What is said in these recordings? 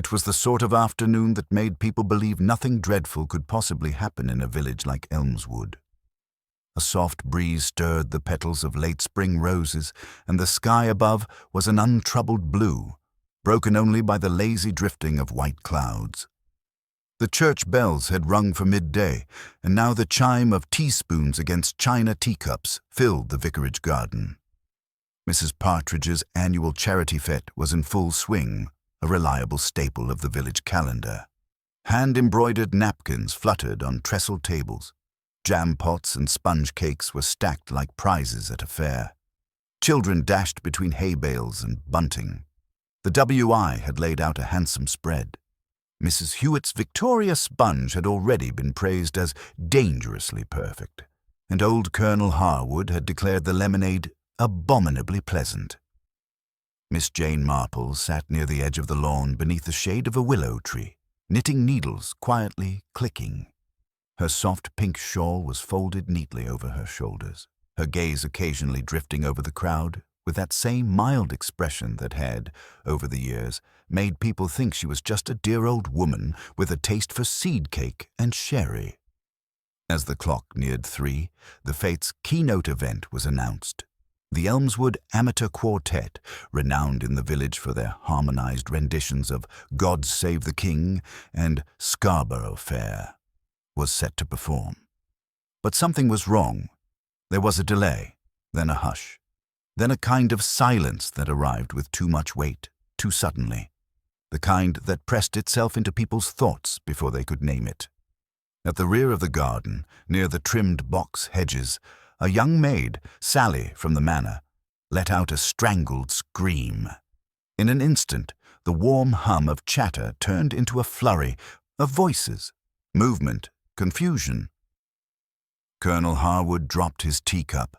It was the sort of afternoon that made people believe nothing dreadful could possibly happen in a village like Elmswood. A soft breeze stirred the petals of late spring roses, and the sky above was an untroubled blue, broken only by the lazy drifting of white clouds. The church bells had rung for midday, and now the chime of teaspoons against china teacups filled the vicarage garden. Mrs. Partridge's annual charity fete was in full swing, a reliable staple of the village calendar. Hand-embroidered napkins fluttered on trestle tables. Jam pots and sponge cakes were stacked like prizes at a fair. Children dashed between hay bales and bunting. The W.I. had laid out a handsome spread. Mrs. Hewitt's Victoria sponge had already been praised as dangerously perfect, and old Colonel Harwood had declared the lemonade abominably pleasant. Miss Jane Marple sat near the edge of the lawn beneath the shade of a willow tree, knitting needles quietly clicking. Her soft pink shawl was folded neatly over her shoulders, her gaze occasionally drifting over the crowd with that same mild expression that had, over the years, made people think she was just a dear old woman with a taste for seed cake and sherry. As the clock neared 3, the fate's keynote event was announced. The Elmswood Amateur Quartet, renowned in the village for their harmonized renditions of God Save the King and Scarborough Fair, was set to perform. But something was wrong. There was a delay, then a hush, then a kind of silence that arrived with too much weight, too suddenly, the kind that pressed itself into people's thoughts before they could name it. At the rear of the garden, near the trimmed box hedges, a young maid, Sally from the manor, let out a strangled scream. In an instant, the warm hum of chatter turned into a flurry of voices, movement, confusion. Colonel Harwood dropped his teacup.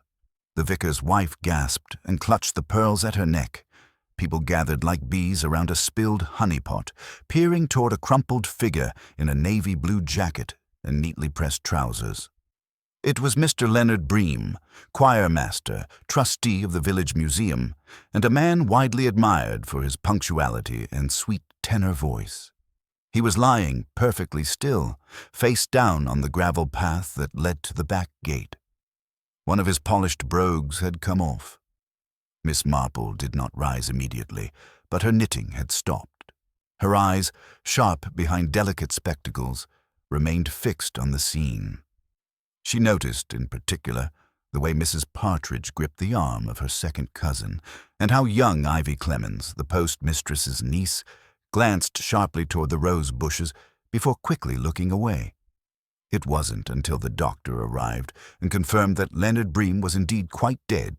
The vicar's wife gasped and clutched the pearls at her neck. People gathered like bees around a spilled honeypot, peering toward a crumpled figure in a navy blue jacket and neatly pressed trousers. It was Mr. Leonard Bream, choirmaster, trustee of the village museum, and a man widely admired for his punctuality and sweet tenor voice. He was lying perfectly still, face down on the gravel path that led to the back gate. One of his polished brogues had come off. Miss Marple did not rise immediately, but her knitting had stopped. Her eyes, sharp behind delicate spectacles, remained fixed on the scene. She noticed, in particular, the way Mrs. Partridge gripped the arm of her second cousin, and how young Ivy Clemens, the postmistress's niece, glanced sharply toward the rose bushes before quickly looking away. It wasn't until the doctor arrived and confirmed that Leonard Bream was indeed quite dead,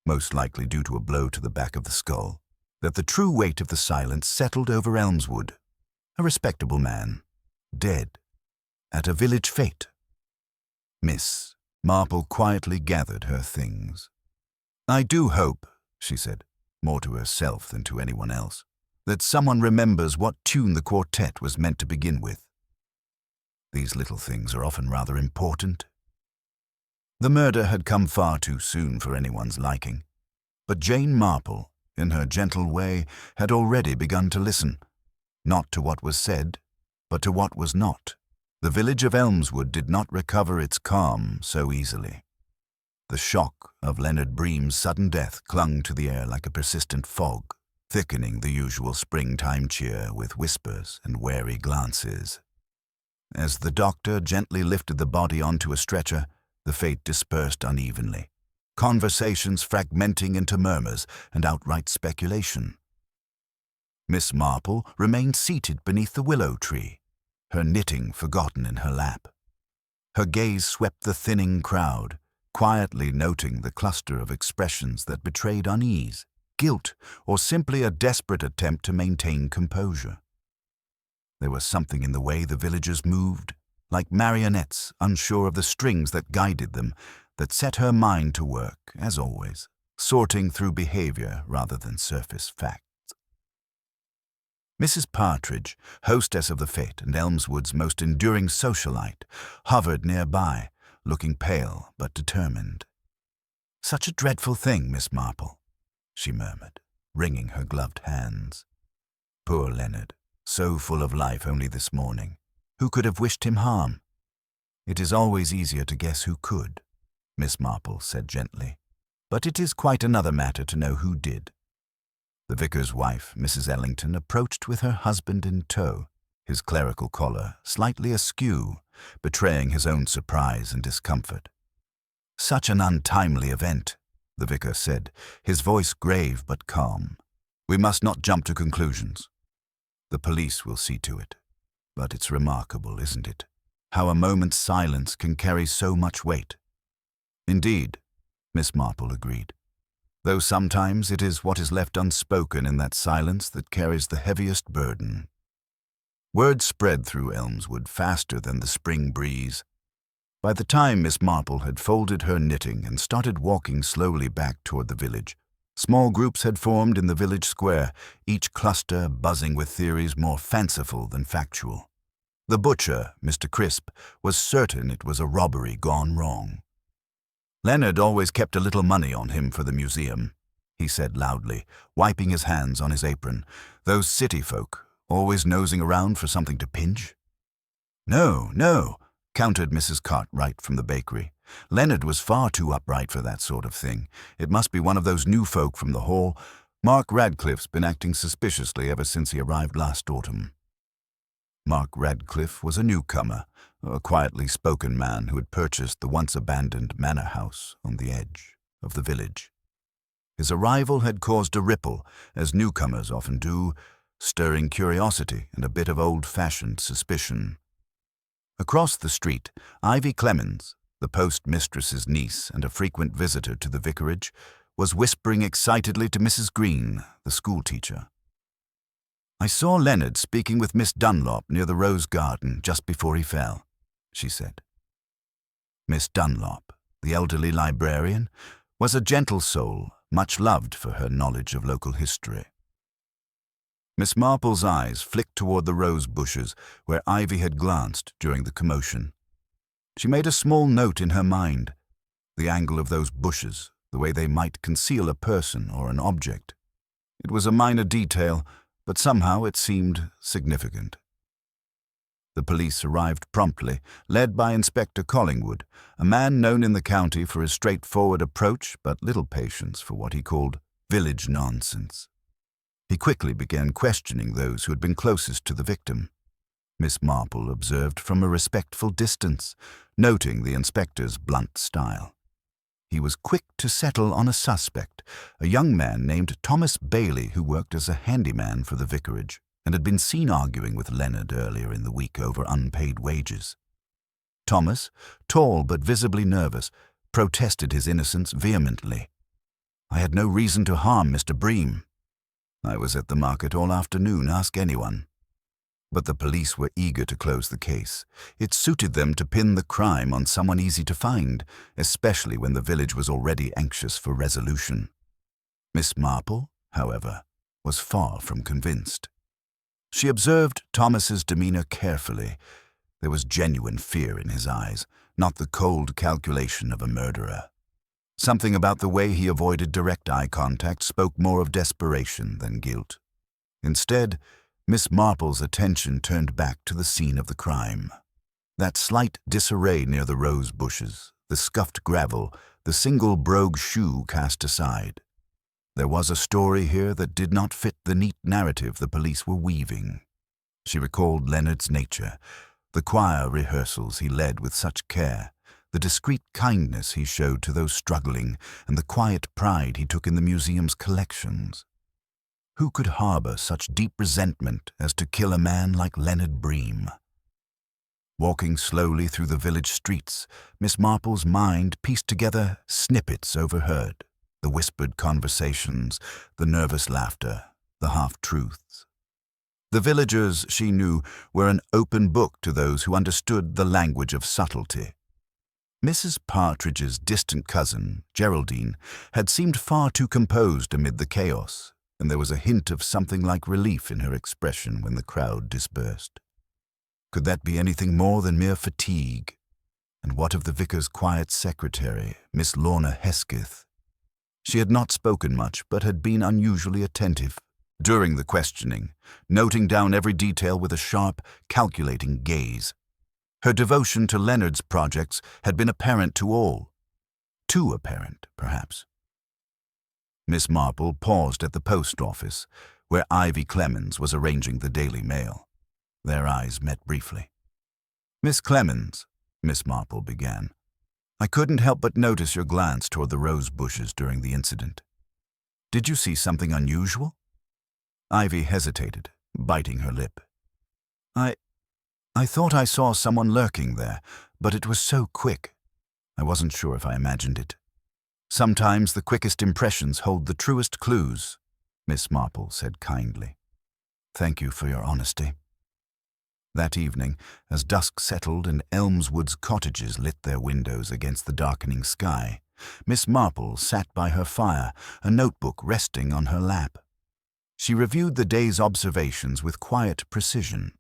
most likely due to a blow to the back of the skull, that the true weight of the silence settled over Elmswood. A respectable man, dead, at a village fete. Miss Marple quietly gathered her things. "I do hope," she said, more to herself than to anyone else, "that someone remembers what tune the quartet was meant to begin with. These little things are often rather important." The murder had come far too soon for anyone's liking, but Jane Marple, in her gentle way, had already begun to listen, not to what was said, but to what was not. The village of Elmswood did not recover its calm so easily. The shock of Leonard Bream's sudden death clung to the air like a persistent fog, thickening the usual springtime cheer with whispers and wary glances. As the doctor gently lifted the body onto a stretcher, the fate dispersed unevenly, conversations fragmenting into murmurs and outright speculation. Miss Marple remained seated beneath the willow tree, her knitting forgotten in her lap. Her gaze swept the thinning crowd, quietly noting the cluster of expressions that betrayed unease, guilt, or simply a desperate attempt to maintain composure. There was something in the way the villagers moved, like marionettes unsure of the strings that guided them, that set her mind to work, as always, sorting through behavior rather than surface facts. Mrs. Partridge, hostess of the fete and Elmswood's most enduring socialite, hovered nearby, looking pale but determined. "Such a dreadful thing, Miss Marple," she murmured, wringing her gloved hands. "Poor Leonard," so full of life only this morning. Who could have wished him harm? It is always easier to guess who could, Miss Marple said gently, but it is quite another matter to know who did. The vicar's wife, Mrs. Ellington, approached with her husband in tow, his clerical collar slightly askew, betraying his own surprise and discomfort. "Such an untimely event," the vicar said, his voice grave but calm. "We must not jump to conclusions. The police will see to it. But it's remarkable, isn't it, how a moment's silence can carry so much weight?" "Indeed," Miss Marple agreed, "though sometimes it is what is left unspoken in that silence that carries the heaviest burden." Word spread through Elmswood faster than the spring breeze. By the time Miss Marple had folded her knitting and started walking slowly back toward the village, small groups had formed in the village square, each cluster buzzing with theories more fanciful than factual. The butcher, Mr. Crisp, was certain it was a robbery gone wrong. "Leonard always kept a little money on him for the museum," he said loudly, wiping his hands on his apron. "Those city folk, always nosing around for something to pinch." "No, no," countered Mrs. Cartwright from the bakery. "Leonard was far too upright for that sort of thing. It must be one of those new folk from the Hall. Mark Radcliffe's been acting suspiciously ever since he arrived last autumn." Mark Radcliffe was a newcomer, a quietly spoken man who had purchased the once-abandoned manor house on the edge of the village. His arrival had caused a ripple, as newcomers often do, stirring curiosity and a bit of old-fashioned suspicion. Across the street, Ivy Clemens, the postmistress's niece and a frequent visitor to the vicarage, was whispering excitedly to Mrs. Green, the schoolteacher. "I saw Leonard speaking with Miss Dunlop near the rose garden just before he fell," she said. Miss Dunlop, the elderly librarian, was a gentle soul, much loved for her knowledge of local history. Miss Marple's eyes flicked toward the rose bushes where Ivy had glanced during the commotion. She made a small note in her mind, the angle of those bushes, the way they might conceal a person or an object. It was a minor detail, but somehow it seemed significant. The police arrived promptly, led by Inspector Collingwood, a man known in the county for his straightforward approach but little patience for what he called village nonsense. He quickly began questioning those who had been closest to the victim. Miss Marple observed from a respectful distance, noting the inspector's blunt style. He was quick to settle on a suspect, a young man named Thomas Bailey who worked as a handyman for the vicarage and had been seen arguing with Leonard earlier in the week over unpaid wages. Thomas, tall but visibly nervous, protested his innocence vehemently. "I had no reason to harm Mr. Bream. I was at the market all afternoon, ask anyone." But the police were eager to close the case. It suited them to pin the crime on someone easy to find, especially when the village was already anxious for resolution. Miss Marple, however, was far from convinced. She observed Thomas's demeanor carefully. There was genuine fear in his eyes, not the cold calculation of a murderer. Something about the way he avoided direct eye contact spoke more of desperation than guilt. Instead, Miss Marple's attention turned back to the scene of the crime. That slight disarray near the rose bushes, the scuffed gravel, the single brogue shoe cast aside. There was a story here that did not fit the neat narrative the police were weaving. She recalled Leonard's nature, the choir rehearsals he led with such care, the discreet kindness he showed to those struggling, and the quiet pride he took in the museum's collections. Who could harbor such deep resentment as to kill a man like Leonard Bream? Walking slowly through the village streets, Miss Marple's mind pieced together snippets overheard, the whispered conversations, the nervous laughter, the half-truths. The villagers, she knew, were an open book to those who understood the language of subtlety. Mrs. Partridge's distant cousin, Geraldine, had seemed far too composed amid the chaos, and there was a hint of something like relief in her expression when the crowd dispersed. Could that be anything more than mere fatigue? And what of the vicar's quiet secretary, Miss Lorna Hesketh? She had not spoken much, but had been unusually attentive. during the questioning, noting down every detail with a sharp, calculating gaze. Her devotion to Leonard's projects had been apparent to all. Too apparent, perhaps. Miss Marple paused at the post office, where Ivy Clemens was arranging the Daily Mail. Their eyes met briefly. "Miss Clemens," Miss Marple began, "I couldn't help but notice your glance toward the rose bushes during the incident. Did you see something unusual?" Ivy hesitated, biting her lip. I thought I saw someone lurking there, but it was so quick. I wasn't sure if I imagined it. Sometimes the quickest impressions hold the truest clues," Miss Marple said kindly. "Thank you for your honesty." That evening, as dusk settled and Elmswood's cottages lit their windows against the darkening sky, Miss Marple sat by her fire, a notebook resting on her lap. She reviewed the day's observations with quiet precision.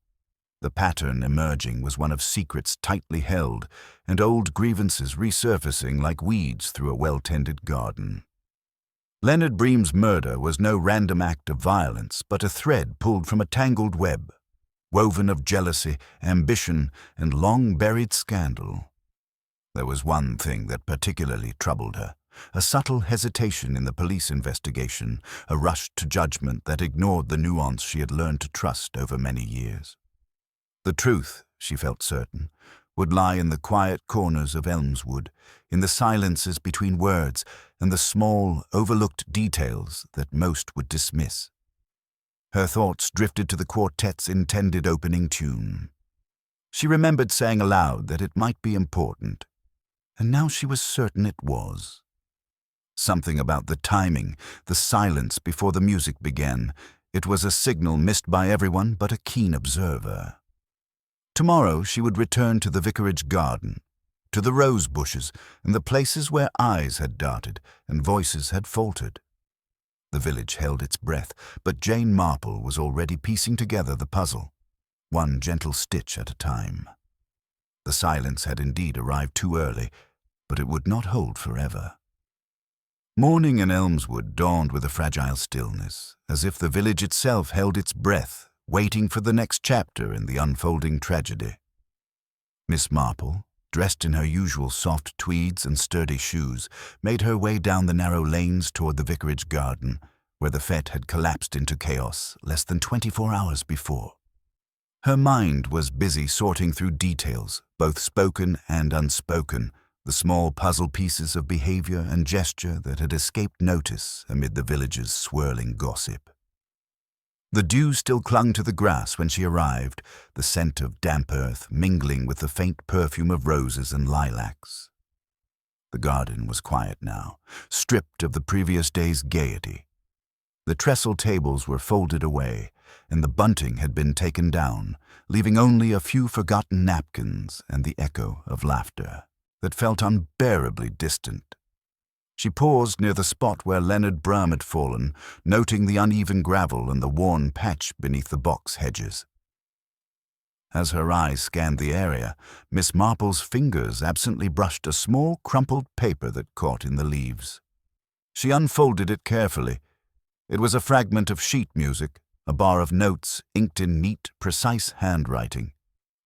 The pattern emerging was one of secrets tightly held and old grievances resurfacing like weeds through a well-tended garden. Leonard Bream's murder was no random act of violence, but a thread pulled from a tangled web, woven of jealousy, ambition, and long-buried scandal. There was one thing that particularly troubled her, a subtle hesitation in the police investigation, a rush to judgment that ignored the nuance she had learned to trust over many years. The truth, she felt certain, would lie in the quiet corners of Elmswood, in the silences between words, and the small, overlooked details that most would dismiss. Her thoughts drifted to the quartet's intended opening tune. She remembered saying aloud that it might be important, and now she was certain it was. Something about the timing, the silence before the music began. It was a signal missed by everyone but a keen observer. Tomorrow she would return to the vicarage garden, to the rose bushes and the places where eyes had darted and voices had faltered. The village held its breath, but Jane Marple was already piecing together the puzzle, one gentle stitch at a time. The silence had indeed arrived too early, but it would not hold forever. Morning in Elmswood dawned with a fragile stillness, as if the village itself held its breath, waiting for the next chapter in the unfolding tragedy. Miss Marple, dressed in her usual soft tweeds and sturdy shoes, made her way down the narrow lanes toward the vicarage garden, where the fete had collapsed into chaos less than 24 hours before. Her mind was busy sorting through details, both spoken and unspoken, the small puzzle pieces of behavior and gesture that had escaped notice amid the village's swirling gossip. The dew still clung to the grass when she arrived, the scent of damp earth mingling with the faint perfume of roses and lilacs. The garden was quiet now, stripped of the previous day's gaiety. The trestle tables were folded away, and the bunting had been taken down, leaving only a few forgotten napkins and the echo of laughter that felt unbearably distant. She paused near the spot where Leonard Bream had fallen, noting the uneven gravel and the worn patch beneath the box hedges. As her eyes scanned the area, Miss Marple's fingers absently brushed a small, crumpled paper that caught in the leaves. She unfolded it carefully. It was a fragment of sheet music, a bar of notes inked in neat, precise handwriting.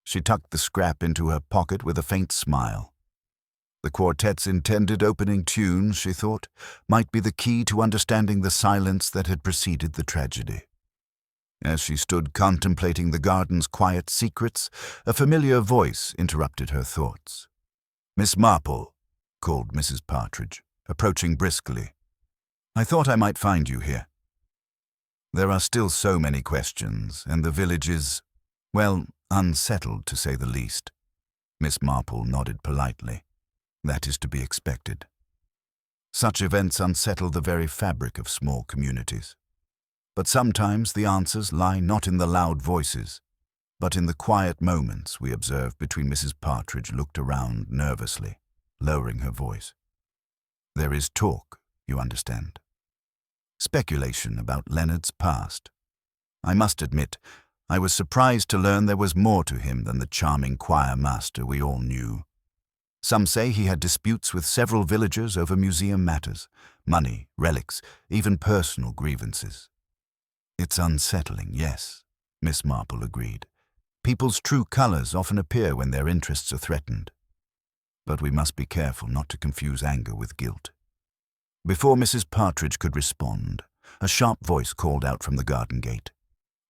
She tucked the scrap into her pocket with a faint smile. The quartet's intended opening tune, she thought, might be the key to understanding the silence that had preceded the tragedy. As she stood contemplating the garden's quiet secrets, a familiar voice interrupted her thoughts. "Miss Marple," called Mrs. Partridge, approaching briskly. "I thought I might find you here. There are still so many questions, and the village is, well, unsettled to say the least." Miss Marple nodded politely. "That is to be expected. Such events unsettle the very fabric of small communities. But sometimes the answers lie not in the loud voices, but in the quiet moments we observed between." Mrs. Partridge looked around nervously, lowering her voice. "There is talk, you understand. Speculation about Leonard's past. I must admit, I was surprised to learn there was more to him than the charming choir master we all knew. Some say he had disputes with several villagers over museum matters, money, relics, even personal grievances. It's unsettling, yes, Miss Marple agreed. People's true colors often appear when their interests are threatened. But we must be careful not to confuse anger with guilt. Before Mrs. Partridge could respond, a sharp voice called out from the garden gate.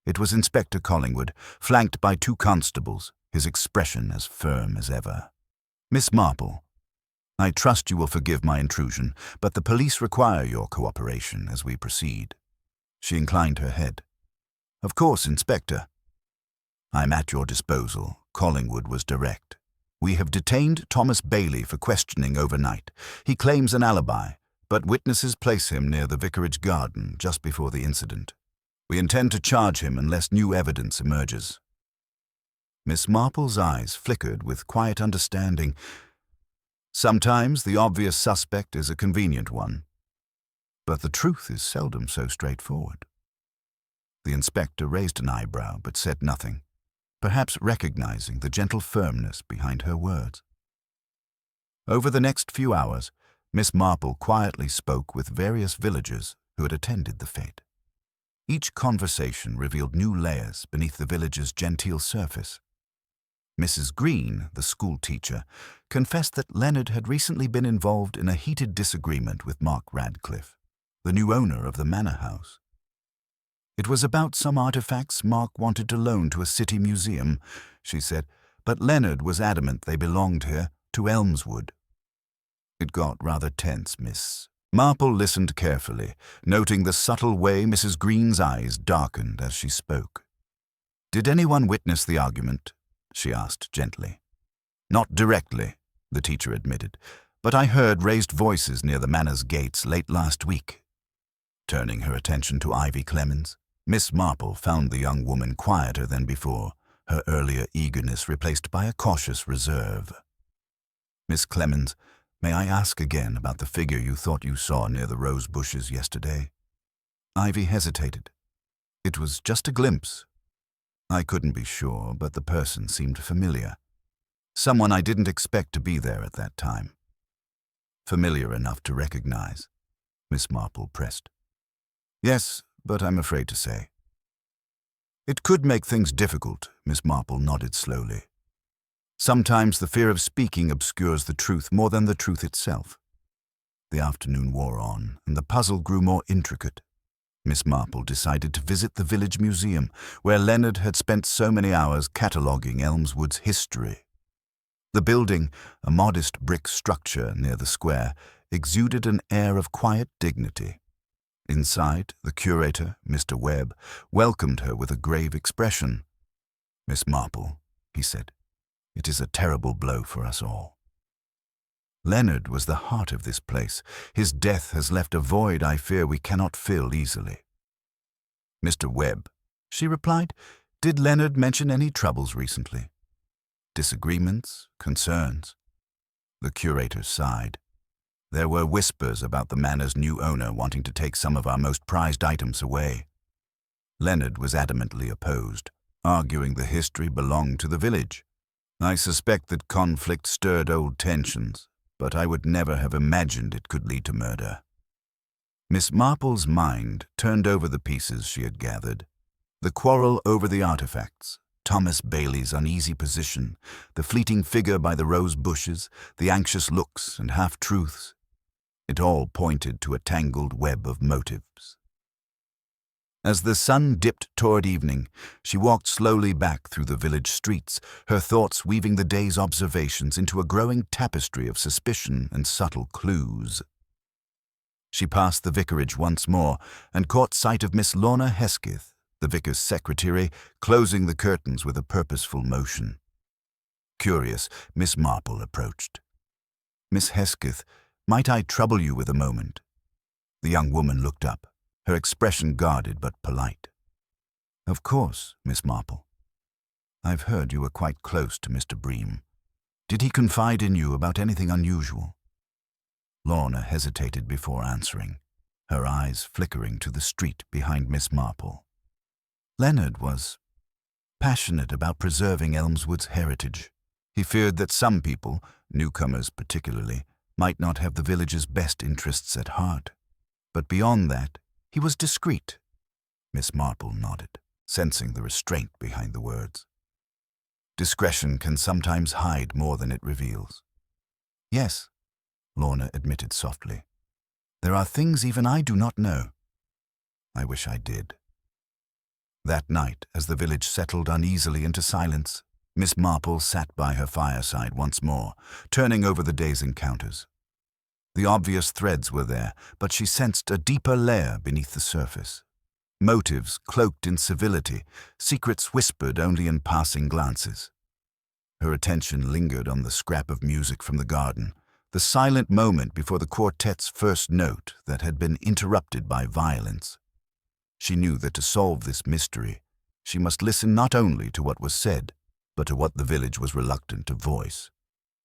It was Inspector Collingwood, flanked by 2 constables, his expression as firm as ever. "Miss Marple, I trust you will forgive my intrusion, but the police require your cooperation as we proceed." She inclined her head. "Of course, Inspector." "I'm at your disposal," Collingwood was direct. "We have detained Thomas Bailey for questioning overnight. He claims an alibi, but witnesses place him near the vicarage garden just before the incident. We intend to charge him unless new evidence emerges." Miss Marple's eyes flickered with quiet understanding. Sometimes the obvious suspect is a convenient one, but the truth is seldom so straightforward. The inspector raised an eyebrow but said nothing, perhaps recognizing the gentle firmness behind her words. Over the next few hours, Miss Marple quietly spoke with various villagers who had attended the fete. Each conversation revealed new layers beneath the village's genteel surface. Mrs. Green, the school teacher, confessed that Leonard had recently been involved in a heated disagreement with Mark Radcliffe, the new owner of the manor house. It was about some artifacts Mark wanted to loan to a city museum, she said, but Leonard was adamant they belonged here, to Elmswood. It got rather tense, Miss Marple listened carefully, noting the subtle way Mrs. Green's eyes darkened as she spoke. "Did anyone witness the argument?" she asked gently. "Not directly," the teacher admitted, "but I heard raised voices near the manor's gates late last week." Turning her attention to Ivy Clemens, Miss Marple found the young woman quieter than before, her earlier eagerness replaced by a cautious reserve. "Miss Clemens, may I ask again about the figure you thought you saw near the rose bushes yesterday?" Ivy hesitated. "It was just a glimpse. I couldn't be sure, but the person seemed familiar. Someone I didn't expect to be there at that time." "Familiar enough to recognize?" Miss Marple pressed. "Yes, but I'm afraid to say." "It could make things difficult," Miss Marple nodded slowly. "Sometimes the fear of speaking obscures the truth more than the truth itself." The afternoon wore on, and the puzzle grew more intricate. Miss Marple decided to visit the village museum, where Leonard had spent so many hours cataloguing Elmswood's history. The building, a modest brick structure near the square, exuded an air of quiet dignity. Inside, the curator, Mr. Webb, welcomed her with a grave expression. "Miss Marple," he said, "it is a terrible blow for us all. Leonard was the heart of this place. His death has left a void I fear we cannot fill easily." "Mr. Webb," she replied, "did Leonard mention any troubles recently?" "Disagreements, concerns?" The curator sighed. "There were whispers about the manor's new owner wanting to take some of our most prized items away. Leonard was adamantly opposed, arguing the history belonged to the village. I suspect that conflict stirred old tensions, but I would never have imagined it could lead to murder." Miss Marple's mind turned over the pieces she had gathered. The quarrel over the artifacts, Thomas Bailey's uneasy position, the fleeting figure by the rose bushes, the anxious looks and half-truths. It all pointed to a tangled web of motives. As the sun dipped toward evening, she walked slowly back through the village streets, her thoughts weaving the day's observations into a growing tapestry of suspicion and subtle clues. She passed the vicarage once more and caught sight of Miss Lorna Hesketh, the vicar's secretary, closing the curtains with a purposeful motion. Curious, Miss Marple approached. "Miss Hesketh, might I trouble you with a moment?" The young woman looked up, her expression guarded but polite. "Of course, Miss Marple. I've heard you were quite close to Mr. Bream. Did he confide in you about anything unusual?" Lorna hesitated before answering, her eyes flickering to the street behind Miss Marple. "Leonard was passionate about preserving Elmswood's heritage. He feared that some people, newcomers particularly, might not have the village's best interests at heart. But beyond that, he was discreet. Miss Marple nodded, sensing the restraint behind the words. Discretion can sometimes hide more than it reveals. Yes, Lorna admitted softly. There are things even I do not know. I wish I did. That night, as the village settled uneasily into silence, Miss Marple sat by her fireside once more, turning over the day's encounters. The obvious threads were there, but she sensed a deeper layer beneath the surface. Motives cloaked in civility, secrets whispered only in passing glances. Her attention lingered on the scrap of music from the garden, the silent moment before the quartet's first note that had been interrupted by violence. She knew that to solve this mystery, she must listen not only to what was said, but to what the village was reluctant to voice.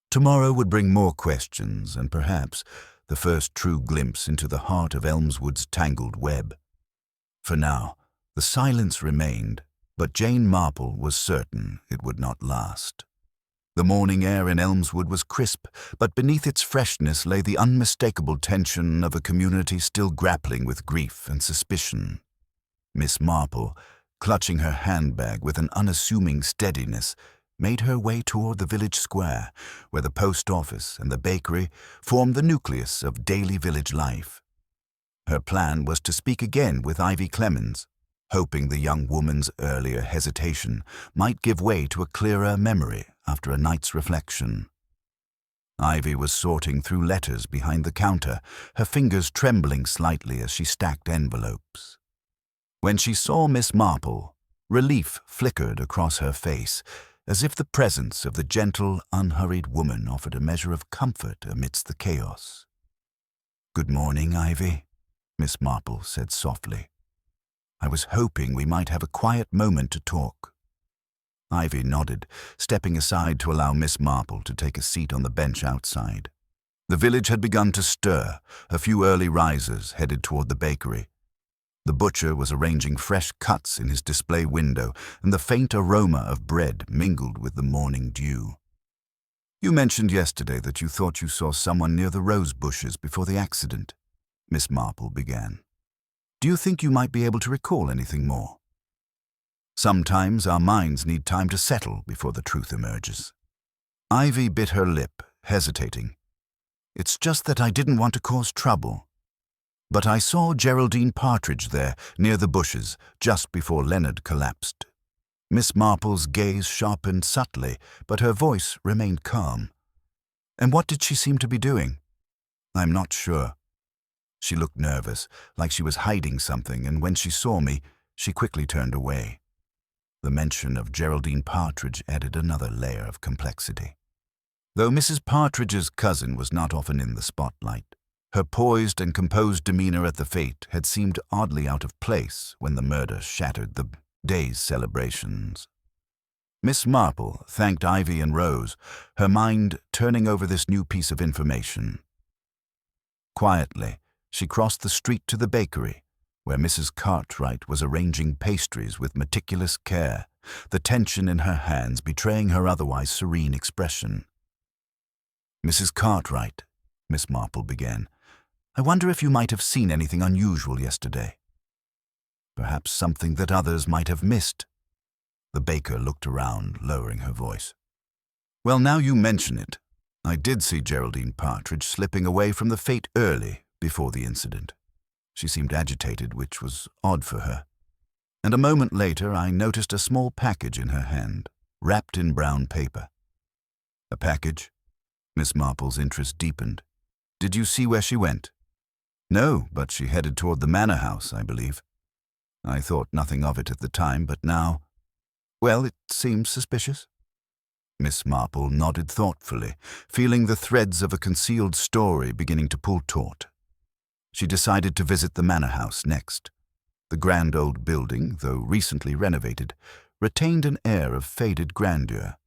Tomorrow would bring more questions and perhaps the first true glimpse into the heart of Elmswood's tangled web. For now, the silence remained, but Jane Marple was certain it would not last. The morning air in Elmswood was crisp, but beneath its freshness lay the unmistakable tension of a community still grappling with grief and suspicion. Miss Marple, clutching her handbag with an unassuming steadiness, made her way toward the village square, where the post office and the bakery formed the nucleus of daily village life. Her plan was to speak again with Ivy Clemens, hoping the young woman's earlier hesitation might give way to a clearer memory after a night's reflection. Ivy was sorting through letters behind the counter, her fingers trembling slightly as she stacked envelopes. When she saw Miss Marple, relief flickered across her face, as if the presence of the gentle, unhurried woman offered a measure of comfort amidst the chaos. "Good morning, Ivy," Miss Marple said softly. "I was hoping we might have a quiet moment to talk." Ivy nodded, stepping aside to allow Miss Marple to take a seat on the bench outside. The village had begun to stir, a few early risers headed toward the bakery. The butcher was arranging fresh cuts in his display window, and the faint aroma of bread mingled with the morning dew. "You mentioned yesterday that you thought you saw someone near the rose bushes before the accident," Miss Marple began. "Do you think you might be able to recall anything more?" Sometimes our minds need time to settle before the truth emerges. Ivy bit her lip, hesitating. "It's just that I didn't want to cause trouble. But I saw Geraldine Partridge there, near the bushes, just before Leonard collapsed." Miss Marple's gaze sharpened subtly, but her voice remained calm. "And what did she seem to be doing?" "I'm not sure." She looked nervous, like she was hiding something, and when she saw me, she quickly turned away. The mention of Geraldine Partridge added another layer of complexity. Though Mrs. Partridge's cousin was not often in the spotlight, her poised and composed demeanor at the fete had seemed oddly out of place when the murder shattered the day's celebrations. Miss Marple thanked Ivy and rose, her mind turning over this new piece of information. Quietly, she crossed the street to the bakery, where Mrs. Cartwright was arranging pastries with meticulous care, the tension in her hands betraying her otherwise serene expression. "Mrs. Cartwright," Miss Marple began, "I wonder if you might have seen anything unusual yesterday. Perhaps something that others might have missed." The baker looked around, lowering her voice. "Well, now you mention it, I did see Geraldine Partridge slipping away from the fete early before the incident. She seemed agitated, which was odd for her. And a moment later I noticed a small package in her hand, wrapped in brown paper." "A package?" Miss Marple's interest deepened. "Did you see where she went?" "No, but she headed toward the manor house, I believe. I thought nothing of it at the time, but now—" "Well, it seems suspicious." Miss Marple nodded thoughtfully, feeling the threads of a concealed story beginning to pull taut. She decided to visit the manor house next. The grand old building, though recently renovated, retained an air of faded grandeur.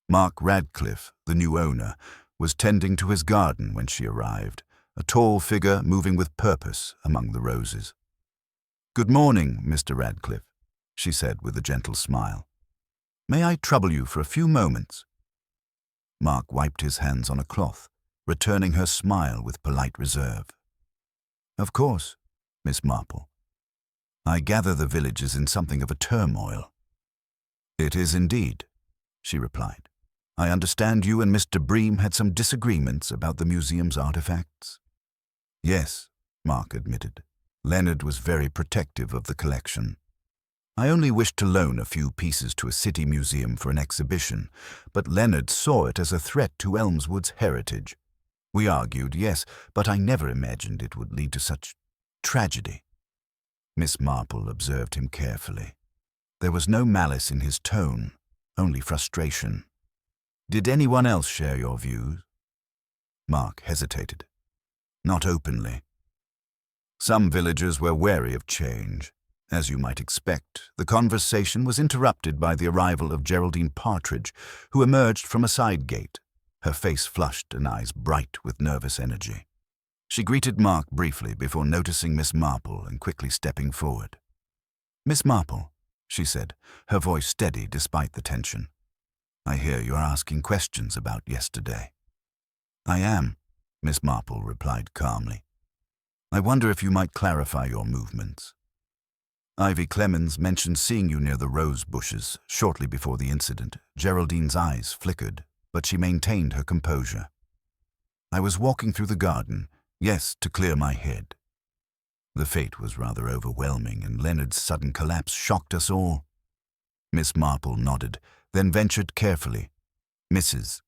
Mark Radcliffe, the new owner, was tending to his garden when she arrived, a tall figure moving with purpose among the roses. "Good morning, Mr. Radcliffe," she said with a gentle smile. "May I trouble you for a few moments?" Mark wiped his hands on a cloth, returning her smile with polite reserve. "Of course, Miss Marple." I gather the village is in something of a turmoil. It is indeed, she replied. I understand you and Mr. Bream had some disagreements about the museum's artifacts. Yes, Mark admitted. Leonard was very protective of the collection. I only wished to loan a few pieces to a city museum for an exhibition, but Leonard saw it as a threat to Elmswood's heritage. We argued, yes, but I never imagined it would lead to such tragedy. Miss Marple observed him carefully. There was no malice in his tone, only frustration. Did anyone else share your views? Mark hesitated. Not openly. Some villagers were wary of change. As you might expect, the conversation was interrupted by the arrival of Geraldine Partridge, who emerged from a side gate, her face flushed and eyes bright with nervous energy. She greeted Mark briefly before noticing Miss Marple and quickly stepping forward. Miss Marple, she said, her voice steady despite the tension. I hear you are asking questions about yesterday. I am, Miss Marple replied calmly. I wonder if you might clarify your movements. Ivy Clemens mentioned seeing you near the rose bushes shortly before the incident. Geraldine's eyes flickered, but she maintained her composure. I was walking through the garden, yes, to clear my head. The fate was rather overwhelming, and Leonard's sudden collapse shocked us all. Miss Marple nodded, then ventured carefully. Mrs.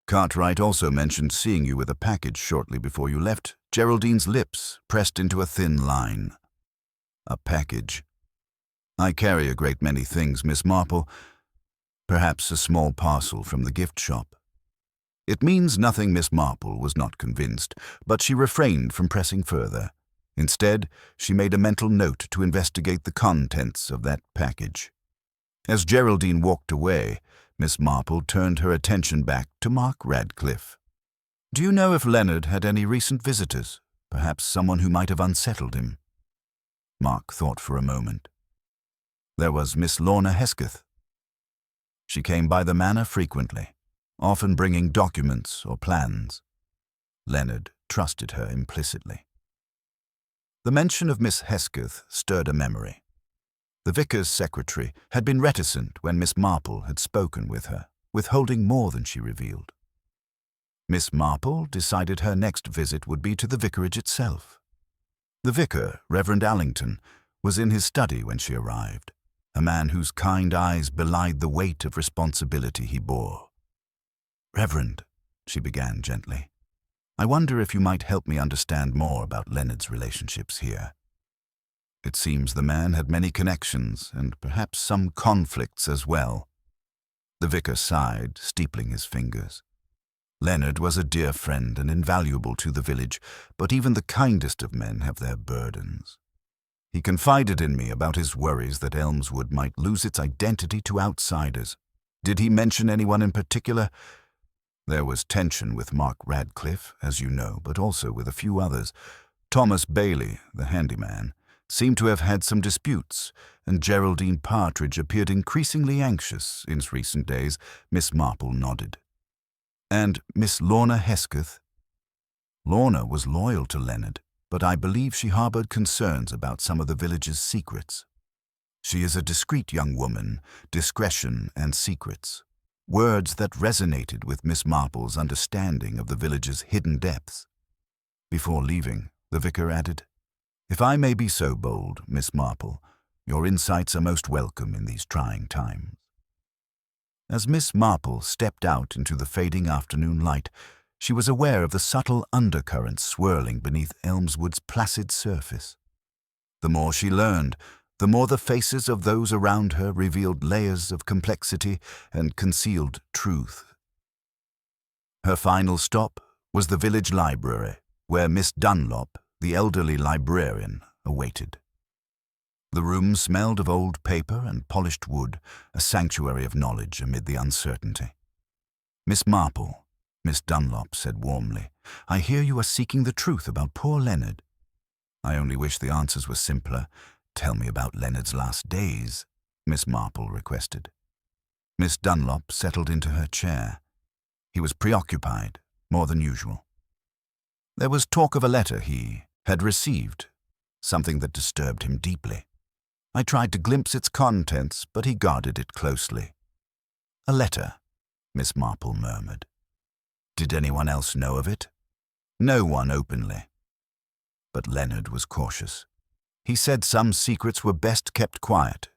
Cartwright also mentioned seeing you with a package shortly before you left. Geraldine's lips pressed into a thin line. A package. I carry a great many things, Miss Marple. Perhaps a small parcel from the gift shop. It means nothing. Miss Marple was not convinced, but she refrained from pressing further. Instead, she made a mental note to investigate the contents of that package. As Geraldine walked away, Miss Marple turned her attention back to Mark Radcliffe. Do you know if Leonard had any recent visitors? Perhaps someone who might have unsettled him? Mark thought for a moment. There was Miss Lorna Hesketh. She came by the manor frequently, often bringing documents or plans. Leonard trusted her implicitly. The mention of Miss Hesketh stirred a memory. The vicar's secretary had been reticent when Miss Marple had spoken with her, withholding more than she revealed. Miss Marple decided her next visit would be to the vicarage itself. The vicar, Reverend Allington, was in his study when she arrived, a man whose kind eyes belied the weight of responsibility he bore. Reverend, she began gently, I wonder if you might help me understand more about Leonard's relationships here. It seems the man had many connections and perhaps some conflicts as well. The vicar sighed, steepling his fingers. Leonard was a dear friend and invaluable to the village, but even the kindest of men have their burdens. He confided in me about his worries that Elmswood might lose its identity to outsiders. Did he mention anyone in particular? There was tension with Mark Radcliffe, as you know, but also with a few others. Thomas Bailey, the handyman, seemed to have had some disputes, and Geraldine Partridge appeared increasingly anxious in recent days. Miss Marple nodded. And Miss Lorna Hesketh? Lorna was loyal to Leonard, but I believe she harbored concerns about some of the village's secrets. She is a discreet young woman, discretion and secrets. Words that resonated with Miss Marple's understanding of the village's hidden depths. Before leaving, the vicar added, If I may be so bold, Miss Marple, your insights are most welcome in these trying times. As Miss Marple stepped out into the fading afternoon light, she was aware of the subtle undercurrents swirling beneath Elmswood's placid surface. The more she learned, the more the faces of those around her revealed layers of complexity and concealed truth. Her final stop was the village library, where Miss Dunlop, the elderly librarian, awaited. The room smelled of old paper and polished wood, a sanctuary of knowledge amid the uncertainty. Miss Marple, Miss Dunlop said warmly, I hear you are seeking the truth about poor Leonard. I only wish the answers were simpler. Tell me about Leonard's last days, Miss Marple requested. Miss Dunlop settled into her chair. He was preoccupied, more than usual. There was talk of a letter he had received, something that disturbed him deeply. I tried to glimpse its contents, but he guarded it closely. "A letter," Miss Marple murmured. "Did anyone else know of it?" "No one openly." But Leonard was cautious. He said some secrets were best kept quiet.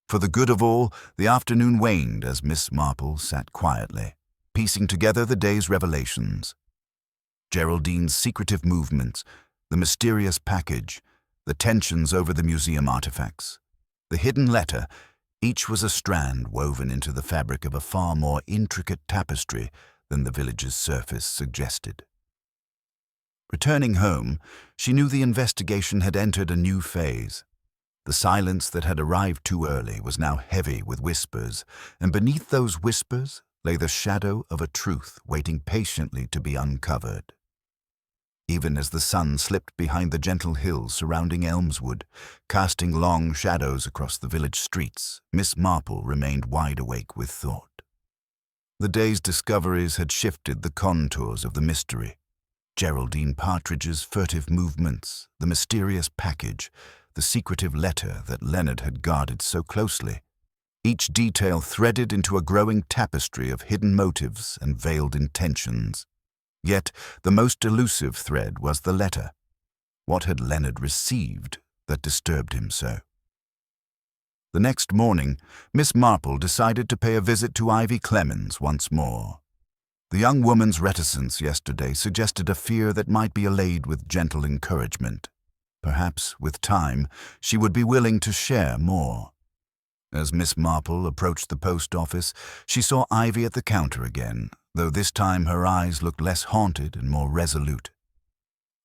For the good of all, the afternoon waned as Miss Marple sat quietly, piecing together the day's revelations. Geraldine's secretive movements, the mysterious package, the tensions over the museum artifacts, the hidden letter, each was a strand woven into the fabric of a far more intricate tapestry than the village's surface suggested. Returning home, she knew the investigation had entered a new phase. The silence that had arrived too early was now heavy with whispers, and beneath those whispers lay the shadow of a truth waiting patiently to be uncovered. Even as the sun slipped behind the gentle hills surrounding Elmswood, casting long shadows across the village streets, Miss Marple remained wide awake with thought. The day's discoveries had shifted the contours of the mystery. Geraldine Partridge's furtive movements, the mysterious package, the secretive letter that Leonard had guarded so closely. Each detail threaded into a growing tapestry of hidden motives and veiled intentions. Yet the most elusive thread was the letter. What had Leonard received that disturbed him so? The next morning, Miss Marple decided to pay a visit to Ivy Clemens once more. The young woman's reticence yesterday suggested a fear that might be allayed with gentle encouragement. Perhaps, with time, she would be willing to share more. As Miss Marple approached the post office, she saw Ivy at the counter again, though this time her eyes looked less haunted and more resolute.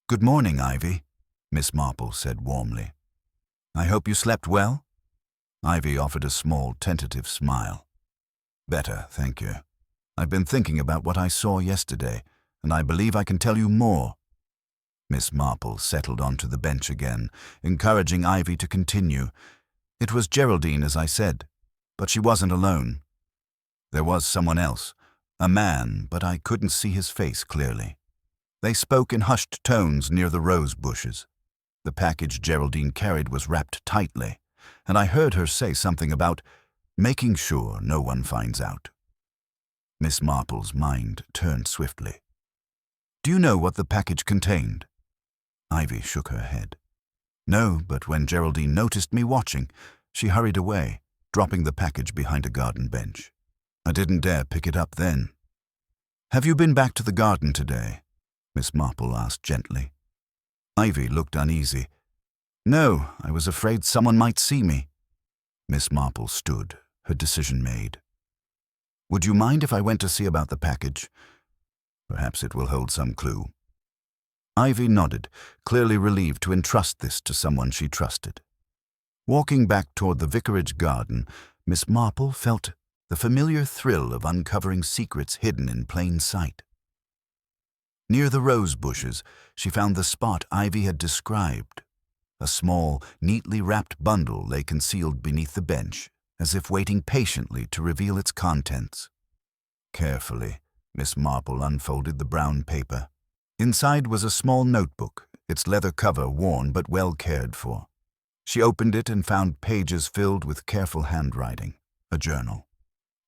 "Good morning, Ivy," Miss Marple said warmly. "I hope you slept well?" Ivy offered a small, tentative smile. "Better, thank you. I've been thinking about what I saw yesterday, and I believe I can tell you more." Miss Marple settled onto the bench again, encouraging Ivy to continue. "It was Geraldine, as I said, but she wasn't alone. There was someone else, a man, but I couldn't see his face clearly. They spoke in hushed tones near the rose bushes. The package Geraldine carried was wrapped tightly, and I heard her say something about making sure no one finds out." Miss Marple's mind turned swiftly. "Do you know what the package contained?" Ivy shook her head. "No, but when Geraldine noticed me watching, she hurried away, dropping the package behind a garden bench. I didn't dare pick it up then." "Have you been back to the garden today?" Miss Marple asked gently. Ivy looked uneasy. "No, I was afraid someone might see me." Miss Marple stood, her decision made. "Would you mind if I went to see about the package? Perhaps it will hold some clue." Ivy nodded, clearly relieved to entrust this to someone she trusted. Walking back toward the vicarage garden, Miss Marple felt the familiar thrill of uncovering secrets hidden in plain sight. Near the rose bushes, she found the spot Ivy had described. A small, neatly wrapped bundle lay concealed beneath the bench, as if waiting patiently to reveal its contents. Carefully, Miss Marple unfolded the brown paper. Inside was a small notebook, its leather cover worn but well cared for. She opened it and found pages filled with careful handwriting, a journal.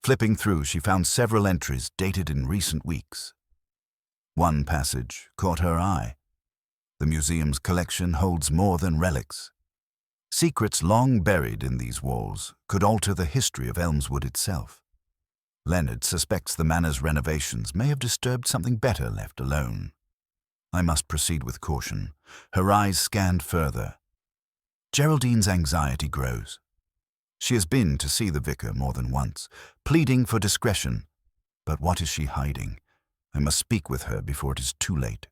Flipping through, she found several entries dated in recent weeks. One passage caught her eye. The museum's collection holds more than relics. Secrets long buried in these walls could alter the history of Elmswood itself. Leonard suspects the manor's renovations may have disturbed something better left alone. I must proceed with caution. Her eyes scanned further. Geraldine's anxiety grows. She has been to see the vicar more than once, pleading for discretion. But what is she hiding? I must speak with her before it is too late.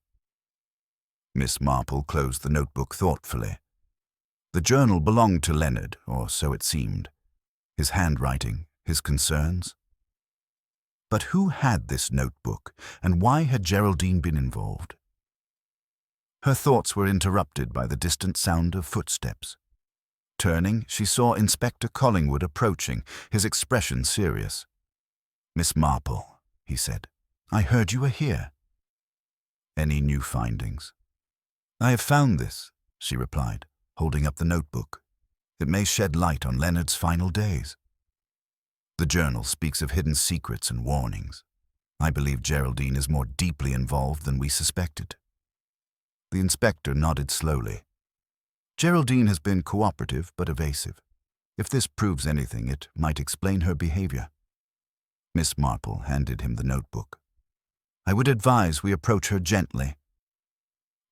Miss Marple closed the notebook thoughtfully. The journal belonged to Leonard, or so it seemed. His handwriting, his concerns. But who had this notebook, and why had Geraldine been involved? Her thoughts were interrupted by the distant sound of footsteps. Turning, she saw Inspector Collingwood approaching, his expression serious. "Miss Marple," he said, "I heard you were here." "Any new findings?" "I have found this," she replied, holding up the notebook. It may shed light on Leonard's final days. The journal speaks of hidden secrets and warnings. I believe Geraldine is more deeply involved than we suspected. The inspector nodded slowly. Geraldine has been cooperative but evasive. If this proves anything, it might explain her behavior. Miss Marple handed him the notebook. I would advise we approach her gently.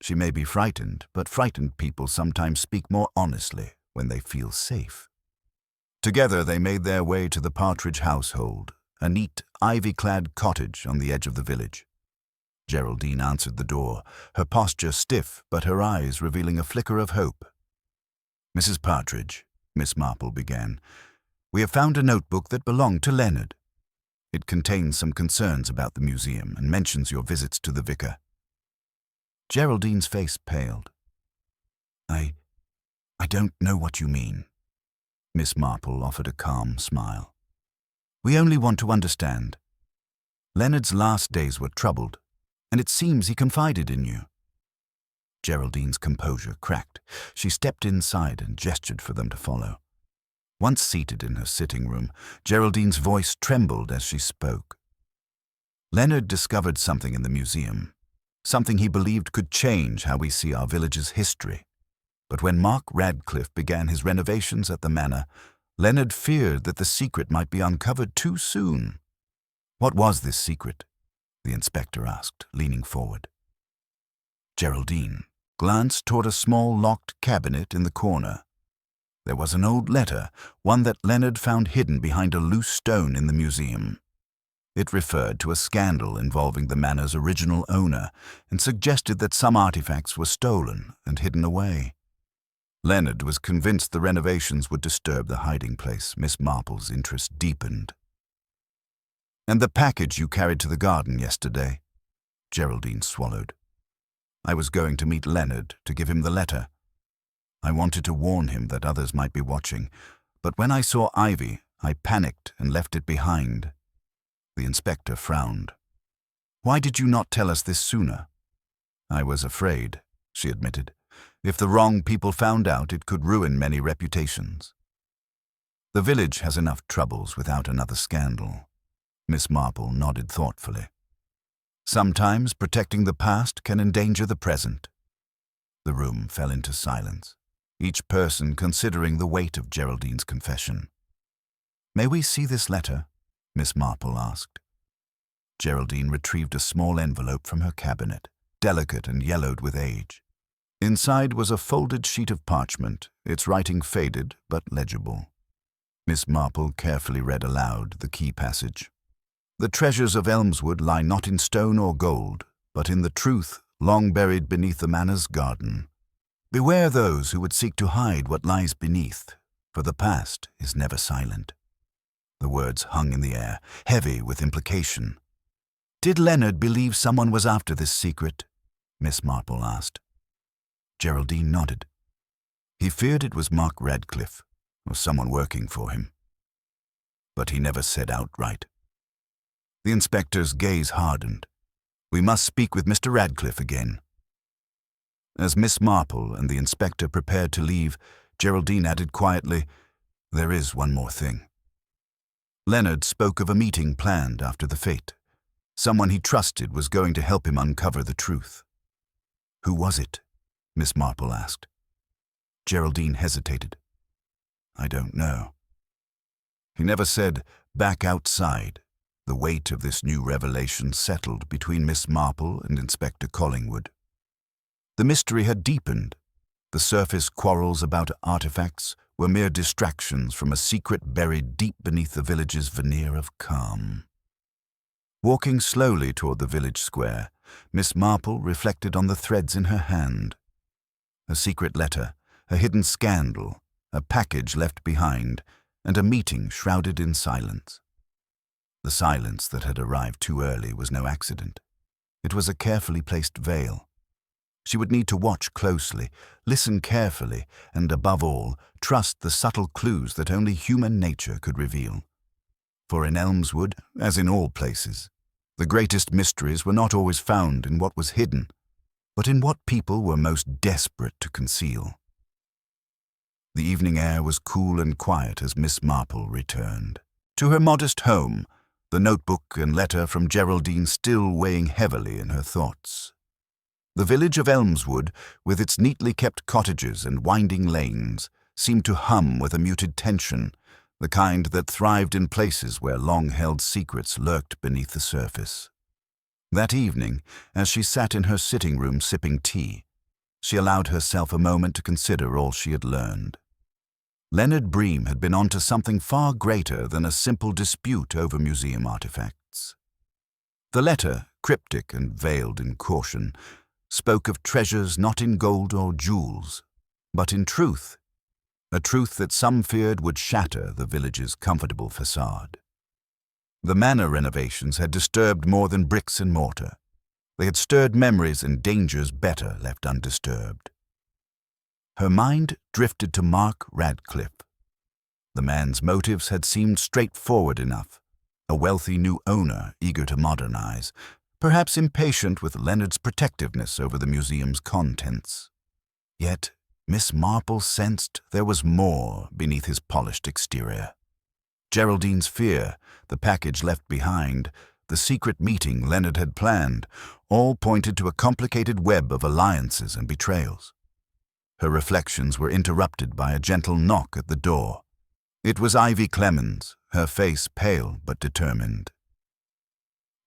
She may be frightened, but frightened people sometimes speak more honestly when they feel safe. Together they made their way to the Partridge household, a neat, ivy-clad cottage on the edge of the village. Geraldine answered the door, her posture stiff but her eyes revealing a flicker of hope. Mrs. Partridge, Miss Marple began, we have found a notebook that belonged to Leonard. It contains some concerns about the museum and mentions your visits to the vicar. Geraldine's face paled. I don't know what you mean. Miss Marple offered a calm smile. We only want to understand. Leonard's last days were troubled, and it seems he confided in you. Geraldine's composure cracked. She stepped inside and gestured for them to follow. Once seated in her sitting room, Geraldine's voice trembled as she spoke. Leonard discovered something in the museum, something he believed could change how we see our village's history. But when Mark Radcliffe began his renovations at the manor, Leonard feared that the secret might be uncovered too soon. What was this secret? The inspector asked, leaning forward. Geraldine glanced toward a small locked cabinet in the corner. There was an old letter, one that Leonard found hidden behind a loose stone in the museum. It referred to a scandal involving the manor's original owner and suggested that some artifacts were stolen and hidden away. Leonard was convinced the renovations would disturb the hiding place. Miss Marple's interest deepened. And the package you carried to the garden yesterday? Geraldine swallowed. I was going to meet Leonard to give him the letter. I wanted to warn him that others might be watching, but when I saw Ivy, I panicked and left it behind. The inspector frowned. Why did you not tell us this sooner? I was afraid, she admitted. If the wrong people found out, it could ruin many reputations. The village has enough troubles without another scandal. Miss Marple nodded thoughtfully. Sometimes protecting the past can endanger the present. The room fell into silence, each person considering the weight of Geraldine's confession. May we see this letter? Miss Marple asked. Geraldine retrieved a small envelope from her cabinet, delicate and yellowed with age. Inside was a folded sheet of parchment, its writing faded but legible. Miss Marple carefully read aloud the key passage. The treasures of Elmswood lie not in stone or gold, but in the truth long buried beneath the manor's garden. Beware those who would seek to hide what lies beneath, for the past is never silent. The words hung in the air, heavy with implication. Did Leonard believe someone was after this secret? Miss Marple asked. Geraldine nodded. He feared it was Mark Radcliffe, or someone working for him. But he never said outright. The inspector's gaze hardened. We must speak with Mr. Radcliffe again. As Miss Marple and the inspector prepared to leave, Geraldine added quietly, There is one more thing. Leonard spoke of a meeting planned after the fete. Someone he trusted was going to help him uncover the truth. Who was it? Miss Marple asked. Geraldine hesitated. I don't know. He never said, back outside. The weight of this new revelation settled between Miss Marple and Inspector Collingwood. The mystery had deepened. The surface quarrels about artifacts were mere distractions from a secret buried deep beneath the village's veneer of calm. Walking slowly toward the village square, Miss Marple reflected on the threads in her hand. A secret letter, a hidden scandal, a package left behind, and a meeting shrouded in silence. The silence that had arrived too early was no accident. It was a carefully placed veil. She would need to watch closely, listen carefully, and above all, trust the subtle clues that only human nature could reveal. For in Elmswood, as in all places, the greatest mysteries were not always found in what was hidden, but in what people were most desperate to conceal. The evening air was cool and quiet as Miss Marple returned to her modest home, the notebook and letter from Geraldine still weighing heavily in her thoughts. The village of Elmswood, with its neatly kept cottages and winding lanes, seemed to hum with a muted tension, the kind that thrived in places where long-held secrets lurked beneath the surface. That evening, as she sat in her sitting room sipping tea, she allowed herself a moment to consider all she had learned. Leonard Bream had been onto something far greater than a simple dispute over museum artifacts. The letter, cryptic and veiled in caution, spoke of treasures not in gold or jewels, but in truth, a truth that some feared would shatter the village's comfortable facade. The manor renovations had disturbed more than bricks and mortar. They had stirred memories and dangers better left undisturbed. Her mind drifted to Mark Radcliffe. The man's motives had seemed straightforward enough, a wealthy new owner eager to modernize, perhaps impatient with Leonard's protectiveness over the museum's contents. Yet Miss Marple sensed there was more beneath his polished exterior. Geraldine's fear, the package left behind, the secret meeting Leonard had planned, all pointed to a complicated web of alliances and betrayals. Her reflections were interrupted by a gentle knock at the door. It was Ivy Clemens, her face pale but determined.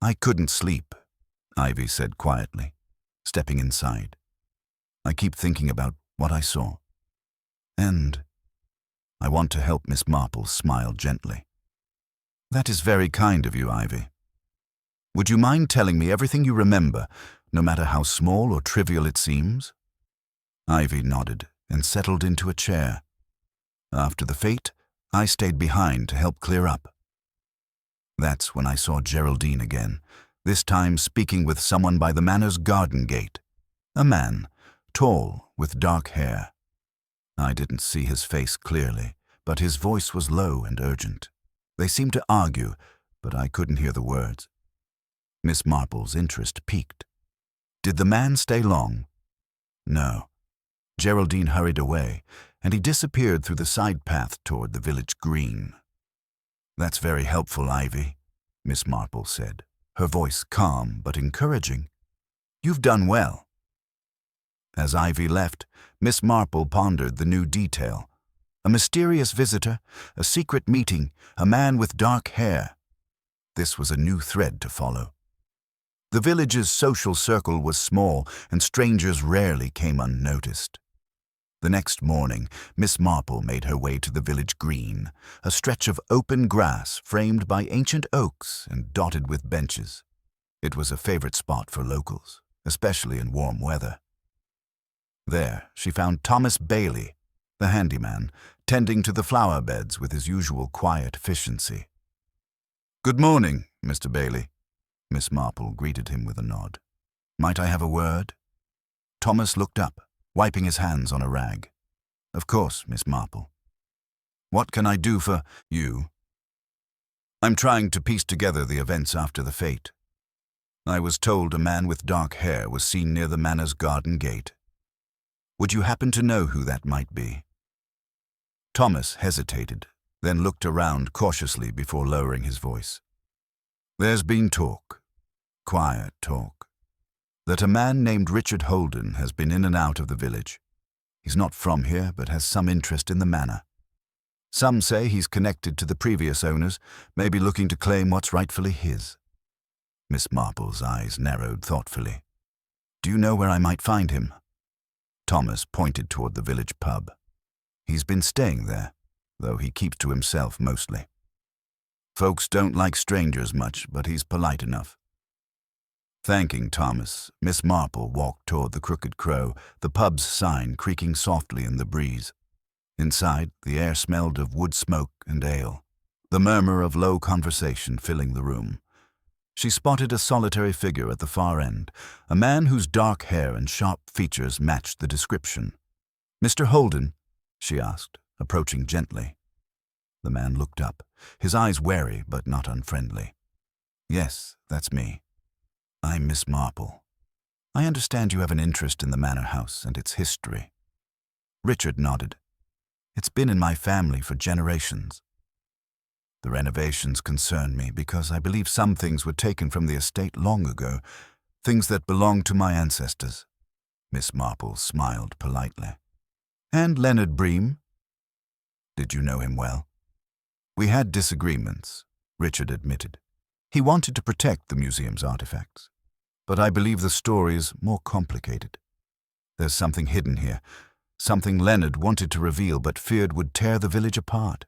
"I couldn't sleep," Ivy said quietly, stepping inside. "I keep thinking about what I saw. And I want to help." Miss Marple smiled gently. "That is very kind of you, Ivy. Would you mind telling me everything you remember, no matter how small or trivial it seems?" Ivy nodded and settled into a chair. "After the fete, I stayed behind to help clear up. That's when I saw Geraldine again, this time speaking with someone by the manor's garden gate. A man, tall, with dark hair. I didn't see his face clearly, but his voice was low and urgent. They seemed to argue, but I couldn't hear the words." Miss Marple's interest piqued. "Did the man stay long?" "No. Geraldine hurried away, and he disappeared through the side path toward the village green." "That's very helpful, Ivy," Miss Marple said, her voice calm but encouraging. "You've done well." As Ivy left, Miss Marple pondered the new detail. A mysterious visitor, a secret meeting, a man with dark hair. This was a new thread to follow. The village's social circle was small, and strangers rarely came unnoticed. The next morning, Miss Marple made her way to the village green, a stretch of open grass framed by ancient oaks and dotted with benches. It was a favorite spot for locals, especially in warm weather. There, she found Thomas Bailey, the handyman, tending to the flower beds with his usual quiet efficiency. "Good morning, Mr. Bailey." Miss Marple greeted him with a nod. "Might I have a word?" Thomas looked up, wiping his hands on a rag. "Of course, Miss Marple. What can I do for you?" "I'm trying to piece together the events after the fete. I was told a man with dark hair was seen near the manor's garden gate. Would you happen to know who that might be?" Thomas hesitated, then looked around cautiously before lowering his voice. "There's been talk, quiet talk, that a man named Richard Holden has been in and out of the village. He's not from here, but has some interest in the manor. Some say he's connected to the previous owners, maybe looking to claim what's rightfully his." Miss Marple's eyes narrowed thoughtfully. "Do you know where I might find him?" Thomas pointed toward the village pub. "He's been staying there, though he keeps to himself mostly. Folks don't like strangers much, but he's polite enough." Thanking Thomas, Miss Marple walked toward the Crooked Crow, the pub's sign creaking softly in the breeze. Inside, the air smelled of wood smoke and ale, the murmur of low conversation filling the room. She spotted a solitary figure at the far end, a man whose dark hair and sharp features matched the description. "Mr. Holden?" she asked, approaching gently. The man looked up, his eyes wary but not unfriendly. "Yes, that's me. I'm Miss Marple. I understand you have an interest in the manor house and its history." Richard nodded. It's been in my family for generations. The renovations concern me because I believe some things were taken from the estate long ago, things that belonged to my ancestors." Miss Marple smiled politely. "And Leonard Bream? Did you know him well?" "We had disagreements," Richard admitted. "He wanted to protect the museum's artifacts. But I believe the story is more complicated. There's something hidden here, something Leonard wanted to reveal but feared would tear the village apart."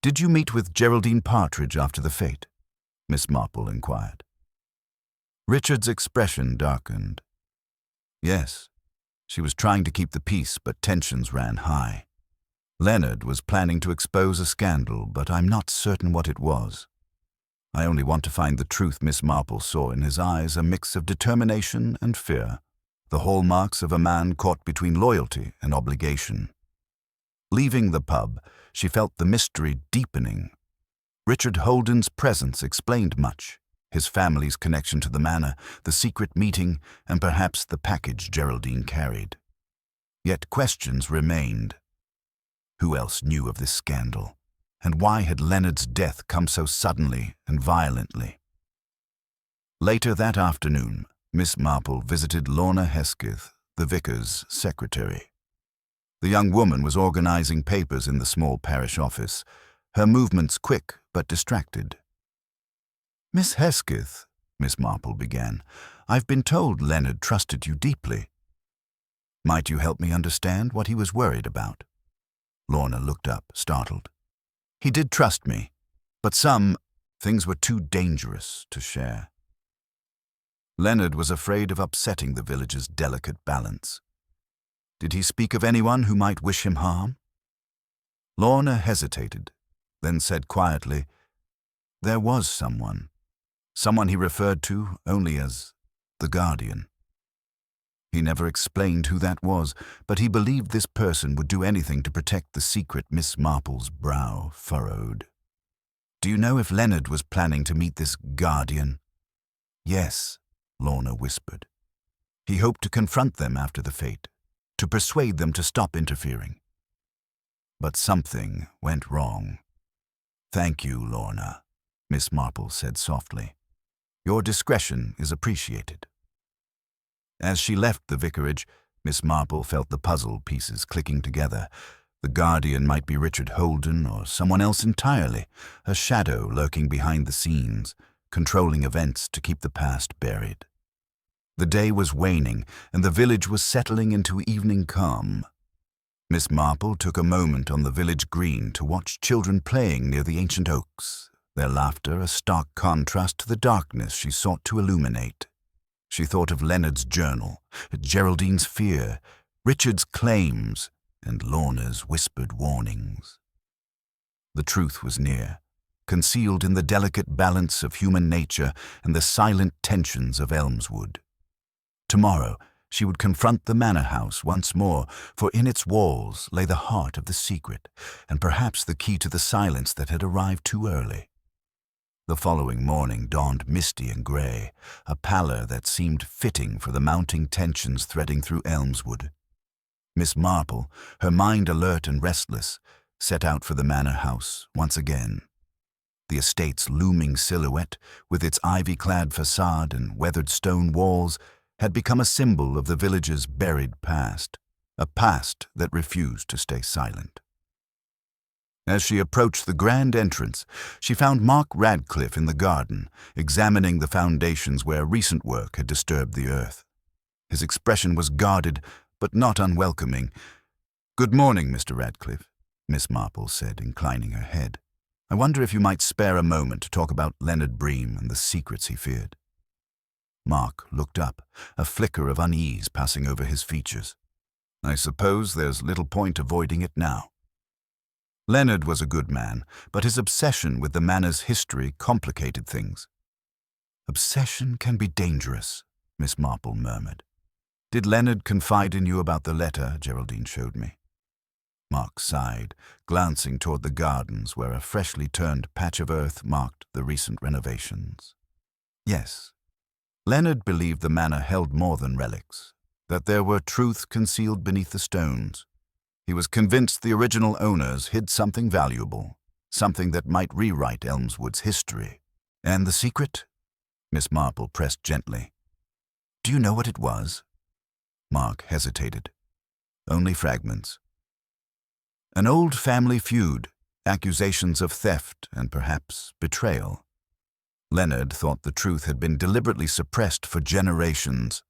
"Did you meet with Geraldine Partridge after the fete?" Miss Marple inquired. Richard's expression darkened. "Yes, she was trying to keep the peace, but tensions ran high. Leonard was planning to expose a scandal, but I'm not certain what it was. I only want to find the truth." Miss Marple saw in his eyes a mix of determination and fear, the hallmarks of a man caught between loyalty and obligation. Leaving the pub, she felt the mystery deepening. Richard Holden's presence explained much: his family's connection to the manor, the secret meeting, and perhaps the package Geraldine carried. Yet questions remained. Who else knew of this scandal? And why had Leonard's death come so suddenly and violently? Later that afternoon, Miss Marple visited Lorna Hesketh, the vicar's secretary. The young woman was organizing papers in the small parish office, her movements quick but distracted. "Miss Hesketh," Miss Marple began, "I've been told Leonard trusted you deeply. Might you help me understand what he was worried about?" Lorna looked up, startled. "He did trust me, but some things were too dangerous to share. Leonard was afraid of upsetting the village's delicate balance. Did he speak of anyone who might wish him harm?" Lorna hesitated, then said quietly, "There was someone he referred to only as the Guardian. He never explained who that was, but he believed this person would do anything to protect the secret." Miss Marple's brow furrowed. "Do you know if Leonard was planning to meet this Guardian?" "Yes," Lorna whispered. "He hoped to confront them after the fete, to persuade them to stop interfering. But something went wrong." "Thank you, Lorna," Miss Marple said softly. "Your discretion is appreciated." As she left the vicarage, Miss Marple felt the puzzle pieces clicking together. The Guardian might be Richard Holden or someone else entirely, a shadow lurking behind the scenes, controlling events to keep the past buried. The day was waning, and the village was settling into evening calm. Miss Marple took a moment on the village green to watch children playing near the ancient oaks, their laughter a stark contrast to the darkness she sought to illuminate. She thought of Leonard's journal, Geraldine's fear, Richard's claims, and Lorna's whispered warnings. The truth was near, concealed in the delicate balance of human nature and the silent tensions of Elmswood. Tomorrow, she would confront the manor house once more, for in its walls lay the heart of the secret, and perhaps the key to the silence that had arrived too early. The following morning dawned misty and grey, a pallor that seemed fitting for the mounting tensions threading through Elmswood. Miss Marple, her mind alert and restless, set out for the manor house once again. The estate's looming silhouette, with its ivy-clad facade and weathered stone walls, had become a symbol of the village's buried past, a past that refused to stay silent. As she approached the grand entrance, she found Mark Radcliffe in the garden, examining the foundations where recent work had disturbed the earth. His expression was guarded, but not unwelcoming. "Good morning, Mr. Radcliffe," Miss Marple said, inclining her head. "I wonder if you might spare a moment to talk about Leonard Bream and the secrets he feared." Mark looked up, a flicker of unease passing over his features. "I suppose there's little point avoiding it now. Leonard was a good man, but his obsession with the manor's history complicated things." "Obsession can be dangerous," Miss Marple murmured. "Did Leonard confide in you about the letter Geraldine showed me?" Mark sighed, glancing toward the gardens where a freshly turned patch of earth marked the recent renovations. "Yes. Leonard believed the manor held more than relics, that there were truths concealed beneath the stones. He was convinced the original owners hid something valuable, something that might rewrite Elmswood's history. And the secret? Miss Marple pressed gently. Do you know what it was? Mark hesitated. Only fragments. An old family feud, accusations of theft and perhaps betrayal. Leonard thought the truth had been deliberately suppressed for generations.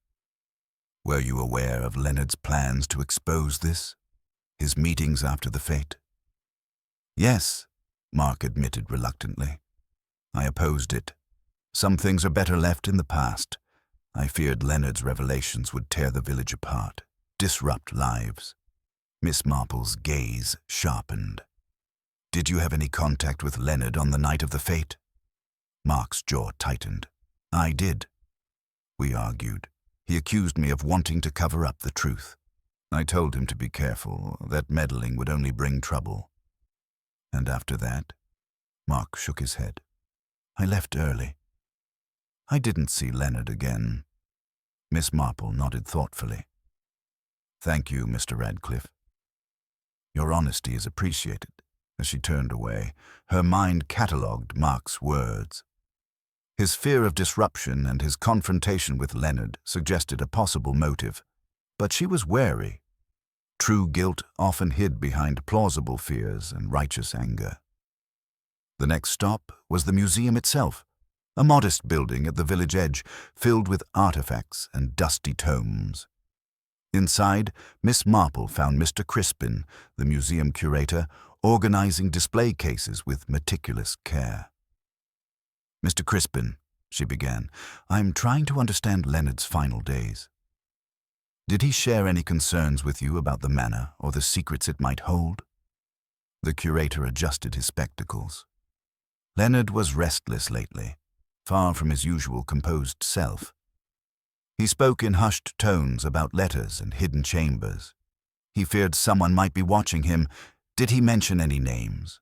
Were you aware of Leonard's plans to expose this? His meetings after the fete? Yes, Mark admitted reluctantly. I opposed it. Some things are better left in the past. I feared Leonard's revelations would tear the village apart, disrupt lives. Miss Marple's gaze sharpened. Did you have any contact with Leonard on the night of the fete? Mark's jaw tightened. I did. We argued. He accused me of wanting to cover up the truth. I told him to be careful, that meddling would only bring trouble. And after that? Mark shook his head. I left early. I didn't see Leonard again. Miss Marple nodded thoughtfully. Thank you, Mr. Radcliffe. Your honesty is appreciated. As she turned away, her mind catalogued Mark's words. His fear of disruption and his confrontation with Leonard suggested a possible motive, but she was wary. True guilt often hid behind plausible fears and righteous anger. The next stop was the museum itself, a modest building at the village edge filled with artifacts and dusty tomes. Inside, Miss Marple found Mr. Crispin, the museum curator, organizing display cases with meticulous care. Mr. Crispin, she began, I'm trying to understand Leonard's final days. Did he share any concerns with you about the manor or the secrets it might hold? The curator adjusted his spectacles. Leonard was restless lately, far from his usual composed self. He spoke in hushed tones about letters and hidden chambers. He feared someone might be watching him. Did he mention any names?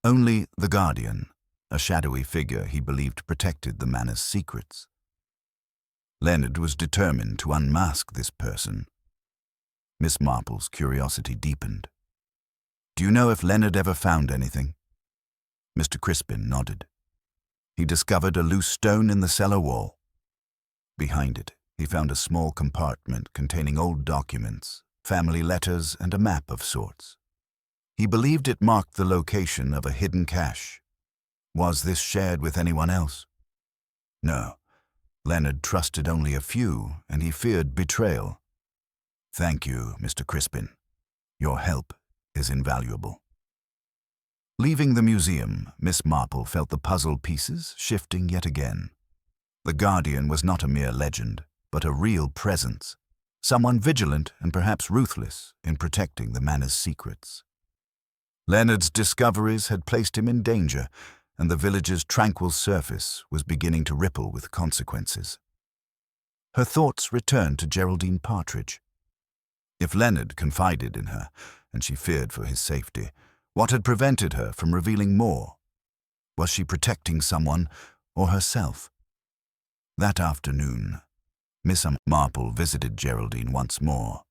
Only the Guardian, a shadowy figure he believed protected the manor's secrets. Leonard was determined to unmask this person. Miss Marple's curiosity deepened. Do you know if Leonard ever found anything? Mr. Crispin nodded. He discovered a loose stone in the cellar wall. Behind it, he found a small compartment containing old documents, family letters, and a map of sorts. He believed it marked the location of a hidden cache. Was this shared with anyone else? No. Leonard trusted only a few, and he feared betrayal. Thank you, Mr. Crispin. Your help is invaluable. Leaving the museum, Miss Marple felt the puzzle pieces shifting yet again. The Guardian was not a mere legend, but a real presence, someone vigilant and perhaps ruthless in protecting the manor's secrets. Leonard's discoveries had placed him in danger, and the village's tranquil surface was beginning to ripple with consequences. Her thoughts returned to Geraldine Partridge. If Leonard confided in her, and she feared for his safety, what had prevented her from revealing more? Was she protecting someone or herself? That afternoon, Miss Marple visited Geraldine once more.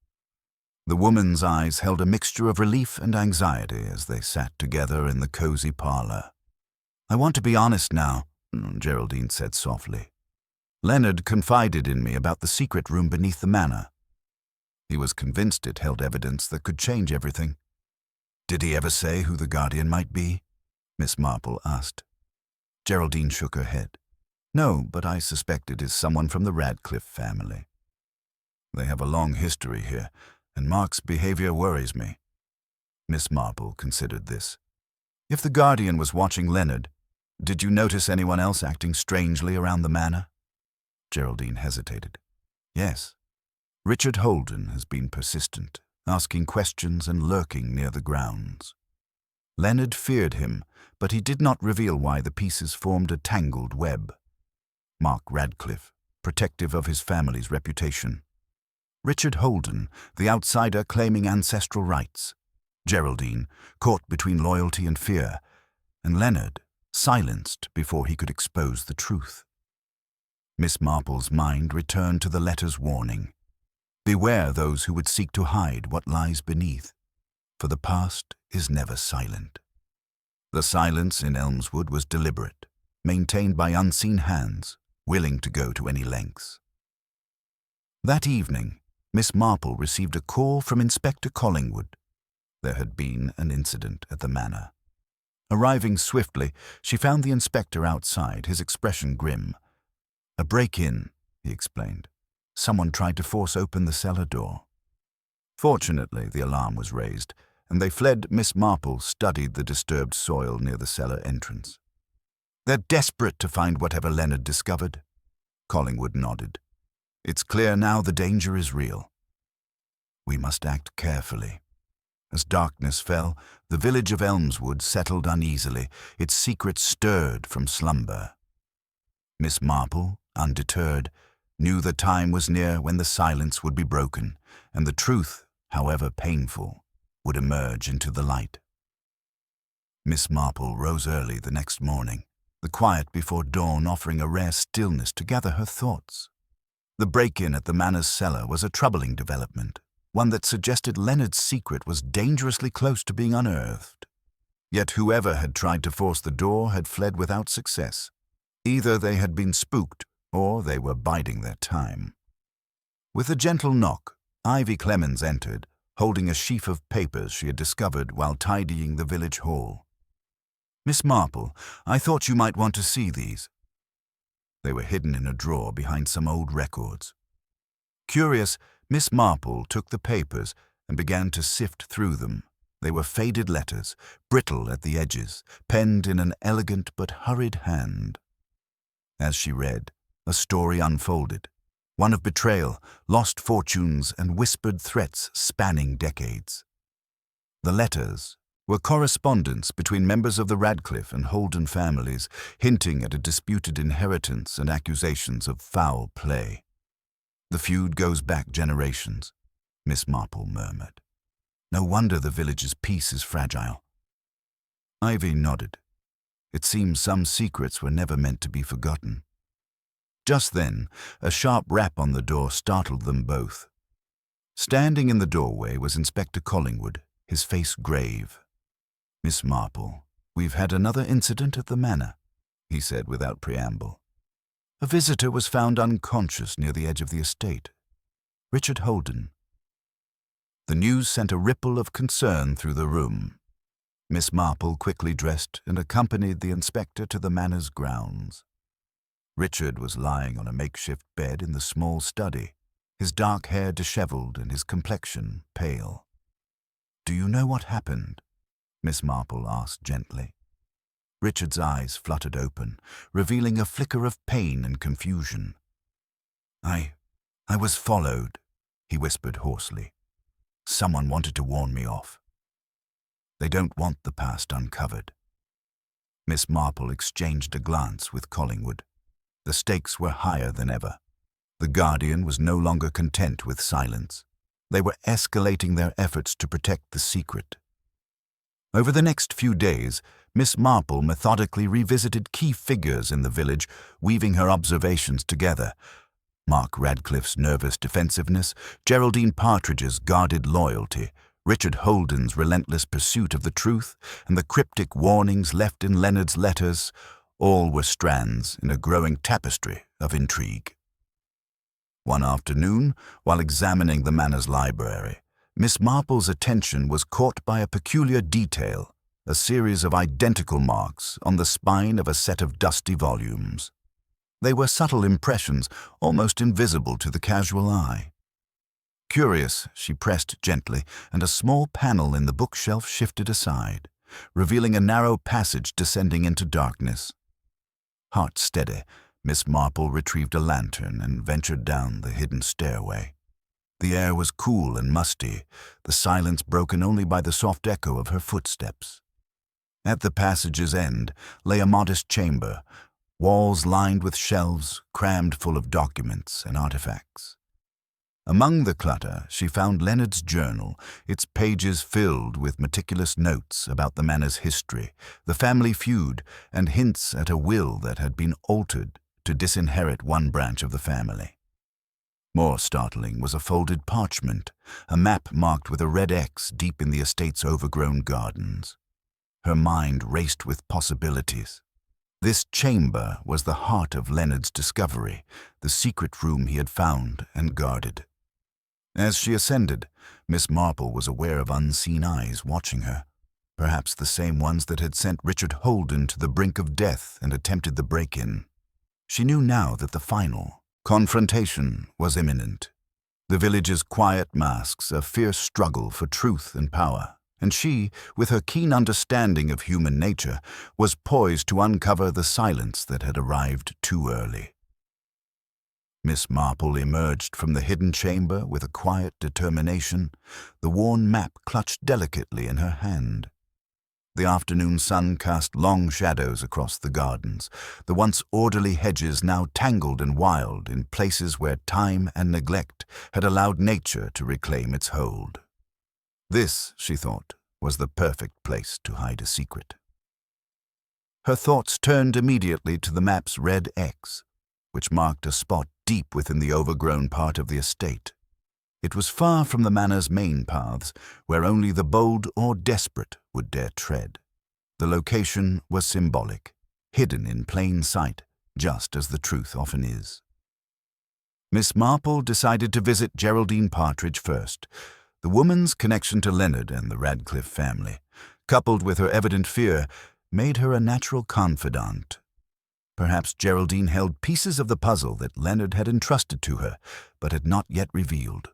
The woman's eyes held a mixture of relief and anxiety as they sat together in the cozy parlor. I want to be honest now, Geraldine said softly. Leonard confided in me about the secret room beneath the manor. He was convinced it held evidence that could change everything. Did he ever say who the Guardian might be? Miss Marple asked. Geraldine shook her head. No, but I suspect it is someone from the Radcliffe family. They have a long history here, and Mark's behavior worries me. Miss Marple considered this. If the Guardian was watching Leonard, did you notice anyone else acting strangely around the manor? Geraldine hesitated. Yes. Richard Holden has been persistent, asking questions and lurking near the grounds. Leonard feared him, but he did not reveal why the pieces formed a tangled web. Mark Radcliffe, protective of his family's reputation. Richard Holden, the outsider claiming ancestral rights. Geraldine, caught between loyalty and fear. And Leonard, silenced before he could expose the truth. Miss Marple's mind returned to the letter's warning. Beware those who would seek to hide what lies beneath. for the past is never silent. The silence in Elmswood was deliberate, maintained by unseen hands, willing to go to any lengths. That evening, Miss Marple received a call from Inspector Collingwood. There had been an incident at the manor. Arriving swiftly, she found the inspector outside, his expression grim. "A break-in," he explained. "Someone tried to force open the cellar door." Fortunately, the alarm was raised, and they fled. Miss Marple studied the disturbed soil near the cellar entrance. "They're desperate to find whatever Leonard discovered." Collingwood nodded. "It's clear now the danger is real. We must act carefully." As darkness fell, the village of Elmswood settled uneasily, its secrets stirred from slumber. Miss Marple, undeterred, knew the time was near when the silence would be broken, and the truth, however painful, would emerge into the light. Miss Marple rose early the next morning, the quiet before dawn offering a rare stillness to gather her thoughts. The break-in at the manor's cellar was a troubling development, one that suggested Leonard's secret was dangerously close to being unearthed. Yet whoever had tried to force the door had fled without success. Either they had been spooked, or they were biding their time. With a gentle knock, Ivy Clemens entered, holding a sheaf of papers she had discovered while tidying the village hall. "Miss Marple, I thought you might want to see these." They were hidden in a drawer behind some old records. Curious, Miss Marple took the papers and began to sift through them. They were faded letters, brittle at the edges, penned in an elegant but hurried hand. As she read, a story unfolded, one of betrayal, lost fortunes, and whispered threats spanning decades. The letters were correspondence between members of the Radcliffe and Holden families, hinting at a disputed inheritance and accusations of foul play. "The feud goes back generations," Miss Marple murmured. "No wonder the village's peace is fragile." Ivy nodded. It seems some secrets were never meant to be forgotten. Just then, a sharp rap on the door startled them both. Standing in the doorway was Inspector Collingwood, his face grave. "Miss Marple, we've had another incident at the manor," he said without preamble. "A visitor was found unconscious near the edge of the estate. Richard Holden." The news sent a ripple of concern through the room. Miss Marple quickly dressed and accompanied the inspector to the manor's grounds. Richard was lying on a makeshift bed in the small study, his dark hair disheveled and his complexion pale. "Do you know what happened?" Miss Marple asked gently. Richard's eyes fluttered open, revealing a flicker of pain and confusion. I was followed," he whispered hoarsely. "Someone wanted to warn me off. They don't want the past uncovered." Miss Marple exchanged a glance with Collingwood. The stakes were higher than ever. The Guardian was no longer content with silence. They were escalating their efforts to protect the secret. Over the next few days, Miss Marple methodically revisited key figures in the village, weaving her observations together. Mark Radcliffe's nervous defensiveness, Geraldine Partridge's guarded loyalty, Richard Holden's relentless pursuit of the truth, and the cryptic warnings left in Leonard's letters, all were strands in a growing tapestry of intrigue. One afternoon, while examining the manor's library, Miss Marple's attention was caught by a peculiar detail, a series of identical marks on the spine of a set of dusty volumes. They were subtle impressions, almost invisible to the casual eye. Curious, she pressed gently, and a small panel in the bookshelf shifted aside, revealing a narrow passage descending into darkness. Heart steady, Miss Marple retrieved a lantern and ventured down the hidden stairway. The air was cool and musty, the silence broken only by the soft echo of her footsteps. At the passage's end lay a modest chamber, walls lined with shelves crammed full of documents and artifacts. Among the clutter, she found Leonard's journal, its pages filled with meticulous notes about the manor's history, the family feud, and hints at a will that had been altered to disinherit one branch of the family. More startling was a folded parchment, a map marked with a red X deep in the estate's overgrown gardens. Her mind raced with possibilities. This chamber was the heart of Leonard's discovery, the secret room he had found and guarded. As she ascended, Miss Marple was aware of unseen eyes watching her, perhaps the same ones that had sent Richard Holden to the brink of death and attempted the break-in. She knew now that the final confrontation was imminent. The village's quiet masks a fierce struggle for truth and power, and she, with her keen understanding of human nature, was poised to uncover the silence that had arrived too early. Miss Marple emerged from the hidden chamber with a quiet determination, the worn map clutched delicately in her hand. The afternoon sun cast long shadows across the gardens, the once orderly hedges now tangled and wild in places where time and neglect had allowed nature to reclaim its hold. This, she thought, was the perfect place to hide a secret. Her thoughts turned immediately to the map's red X, which marked a spot deep within the overgrown part of the estate. It was far from the manor's main paths, where only the bold or desperate would dare tread. The location was symbolic, hidden in plain sight, just as the truth often is. Miss Marple decided to visit Geraldine Partridge first. The woman's connection to Leonard and the Radcliffe family, coupled with her evident fear, made her a natural confidant. Perhaps Geraldine held pieces of the puzzle that Leonard had entrusted to her, but had not yet revealed.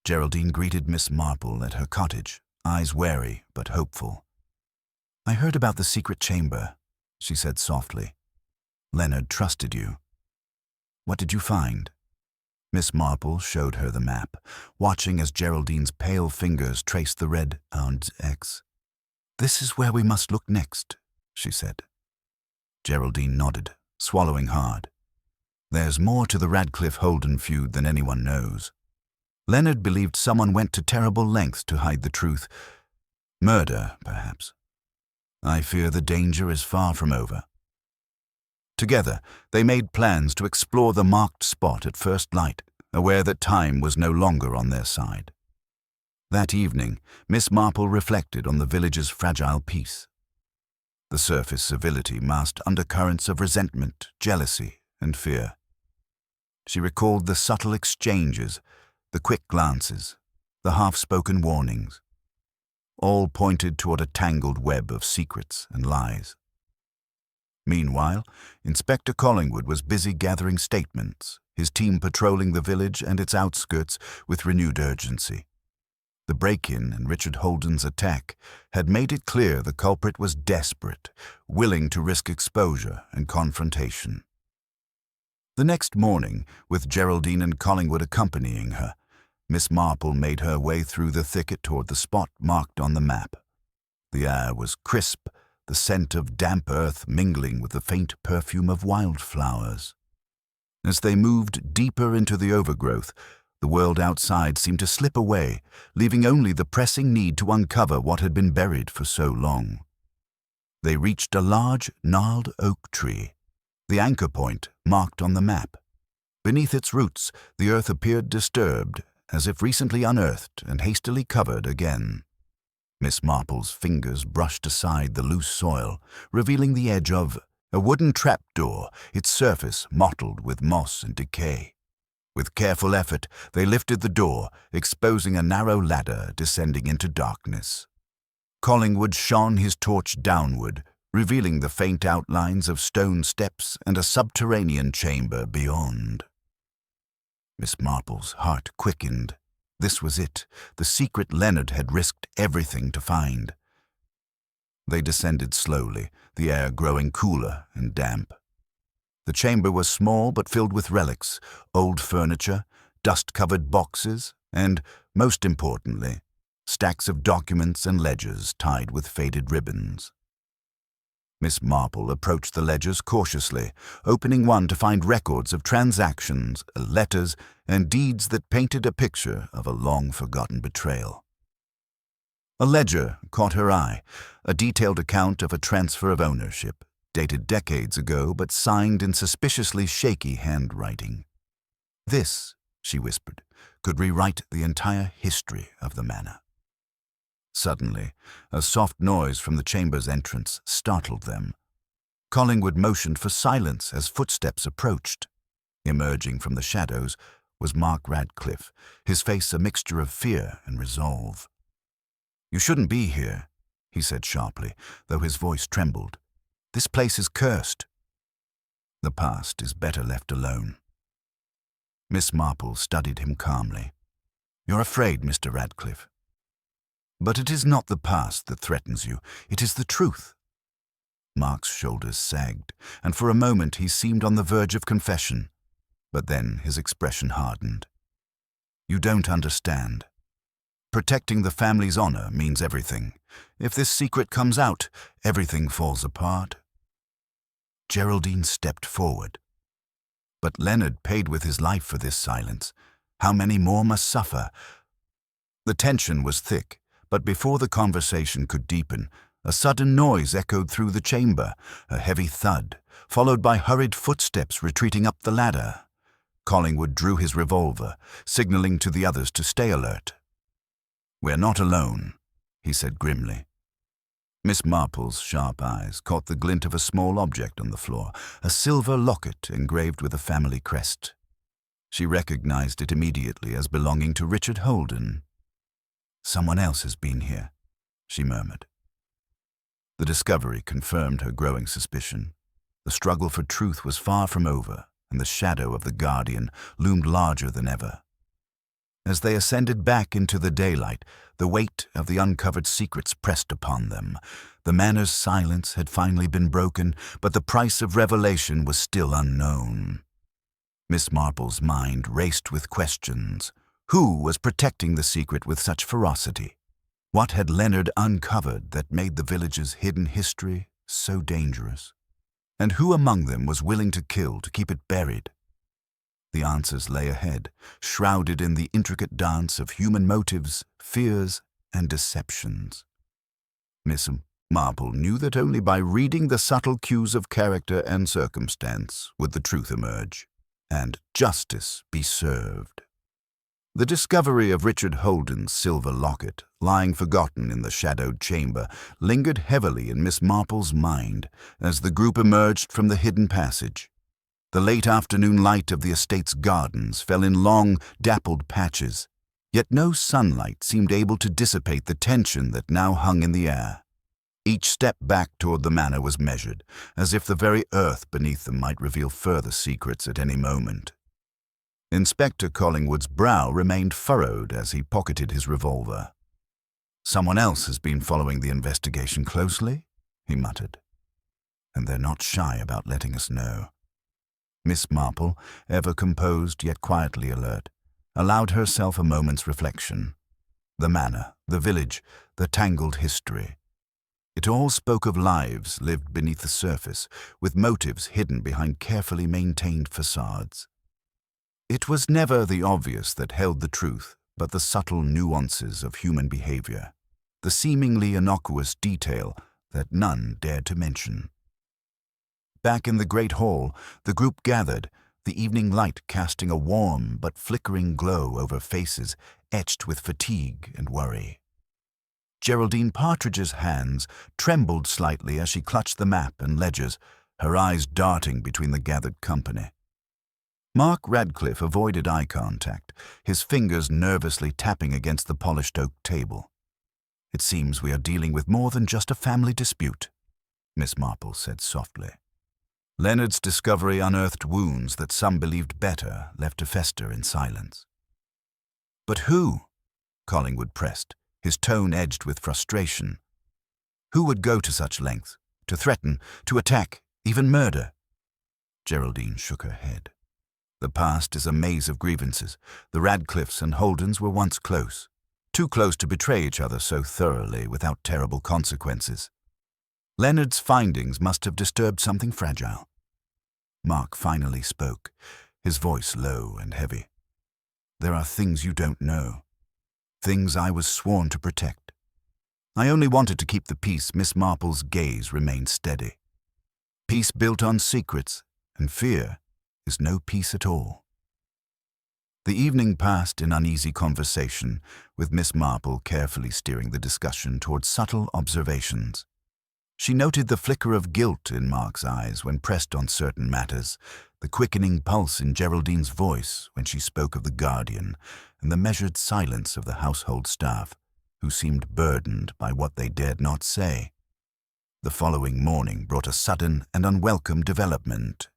Geraldine greeted Miss Marple at her cottage, eyes wary but hopeful. "I heard about the secret chamber," she said softly. "Leonard trusted you. What did you find?" Miss Marple showed her the map, watching as Geraldine's pale fingers traced the red X. "This is where we must look next," she said. Geraldine nodded, swallowing hard. "There's more to the Radcliffe-Holden feud than anyone knows. Leonard believed someone went to terrible lengths to hide the truth. Murder, perhaps. I fear the danger is far from over." Together, they made plans to explore the marked spot at first light, aware that time was no longer on their side. That evening, Miss Marple reflected on the village's fragile peace. The surface civility masked undercurrents of resentment, jealousy, and fear. She recalled the subtle exchanges, the quick glances, the half-spoken warnings. All pointed toward a tangled web of secrets and lies. Meanwhile, Inspector Collingwood was busy gathering statements, his team patrolling the village and its outskirts with renewed urgency. The break-in and Richard Holden's attack had made it clear the culprit was desperate, willing to risk exposure and confrontation. The next morning, with Geraldine and Collingwood accompanying her, Miss Marple made her way through the thicket toward the spot marked on the map. The air was crisp, the scent of damp earth mingling with the faint perfume of wildflowers. As they moved deeper into the overgrowth, the world outside seemed to slip away, leaving only the pressing need to uncover what had been buried for so long. They reached a large, gnarled oak tree, the anchor point marked on the map. Beneath its roots, the earth appeared disturbed, as if recently unearthed and hastily covered again. Miss Marple's fingers brushed aside the loose soil, revealing the edge of a wooden trapdoor, its surface mottled with moss and decay. With careful effort, they lifted the door, exposing a narrow ladder descending into darkness. Collingwood shone his torch downward, revealing the faint outlines of stone steps and a subterranean chamber beyond. Miss Marple's heart quickened. This was it, the secret Leonard had risked everything to find. They descended slowly, the air growing cooler and damp. The chamber was small but filled with relics, old furniture, dust-covered boxes, and, most importantly, stacks of documents and ledgers tied with faded ribbons. Miss Marple approached the ledgers cautiously, opening one to find records of transactions, letters, and deeds that painted a picture of a long-forgotten betrayal. A ledger caught her eye, a detailed account of a transfer of ownership, dated decades ago but signed in suspiciously shaky handwriting. This, she whispered, could rewrite the entire history of the manor. Suddenly, a soft noise from the chamber's entrance startled them. Collingwood motioned for silence as footsteps approached. Emerging from the shadows was Mark Radcliffe, his face a mixture of fear and resolve. "You shouldn't be here," he said sharply, though his voice trembled. "This place is cursed." "The past is better left alone." Miss Marple studied him calmly. "You're afraid, Mr. Radcliffe. But it is not the past that threatens you, it is the truth." Mark's shoulders sagged, and for a moment he seemed on the verge of confession. But then his expression hardened. "You don't understand. Protecting the family's honor means everything. If this secret comes out, everything falls apart." Geraldine stepped forward. "But Leonard paid with his life for this silence. How many more must suffer?" The tension was thick, but before the conversation could deepen, a sudden noise echoed through the chamber, a heavy thud, followed by hurried footsteps retreating up the ladder. Collingwood drew his revolver, signaling to the others to stay alert. "We're not alone," he said grimly. Miss Marple's sharp eyes caught the glint of a small object on the floor, a silver locket engraved with a family crest. She recognized it immediately as belonging to Richard Holden. "Someone else has been here," she murmured. The discovery confirmed her growing suspicion. The struggle for truth was far from over, and the shadow of the Guardian loomed larger than ever. As they ascended back into the daylight, the weight of the uncovered secrets pressed upon them. The manor's silence had finally been broken, but the price of revelation was still unknown. Miss Marple's mind raced with questions. Who was protecting the secret with such ferocity? What had Leonard uncovered that made the village's hidden history so dangerous? And who among them was willing to kill to keep it buried? The answers lay ahead, shrouded in the intricate dance of human motives, fears, and deceptions. Miss Marple knew that only by reading the subtle cues of character and circumstance would the truth emerge, and justice be served. The discovery of Richard Holden's silver locket, lying forgotten in the shadowed chamber, lingered heavily in Miss Marple's mind as the group emerged from the hidden passage. The late afternoon light of the estate's gardens fell in long, dappled patches, yet no sunlight seemed able to dissipate the tension that now hung in the air. Each step back toward the manor was measured, as if the very earth beneath them might reveal further secrets at any moment. Inspector Collingwood's brow remained furrowed as he pocketed his revolver. "Someone else has been following the investigation closely," he muttered. "And they're not shy about letting us know." Miss Marple, ever composed yet quietly alert, allowed herself a moment's reflection. The manor, the village, the tangled history. It all spoke of lives lived beneath the surface, with motives hidden behind carefully maintained facades. It was never the obvious that held the truth, but the subtle nuances of human behavior, the seemingly innocuous detail that none dared to mention. Back in the great hall, the group gathered, the evening light casting a warm but flickering glow over faces etched with fatigue and worry. Geraldine Partridge's hands trembled slightly as she clutched the map and ledgers, her eyes darting between the gathered company. Mark Radcliffe avoided eye contact, his fingers nervously tapping against the polished oak table. "It seems we are dealing with more than just a family dispute," Miss Marple said softly. Leonard's discovery unearthed wounds that some believed better left to fester in silence. "But who?" Collingwood pressed, his tone edged with frustration. "Who would go to such lengths? To threaten, to attack, even murder?" Geraldine shook her head. "The past is a maze of grievances. The Radcliffes and Holdens were once close. Too close to betray each other so thoroughly without terrible consequences. Leonard's findings must have disturbed something fragile." Mark finally spoke, his voice low and heavy. "There are things you don't know. Things I was sworn to protect. I only wanted to keep the peace." Miss Marple's gaze remained steady. "Peace built on secrets and fear is no peace at all." The evening passed in uneasy conversation, with Miss Marple carefully steering the discussion towards subtle observations. She noted the flicker of guilt in Mark's eyes when pressed on certain matters, the quickening pulse in Geraldine's voice when she spoke of the guardian, and the measured silence of the household staff, who seemed burdened by what they dared not say. The following morning brought a sudden and unwelcome development.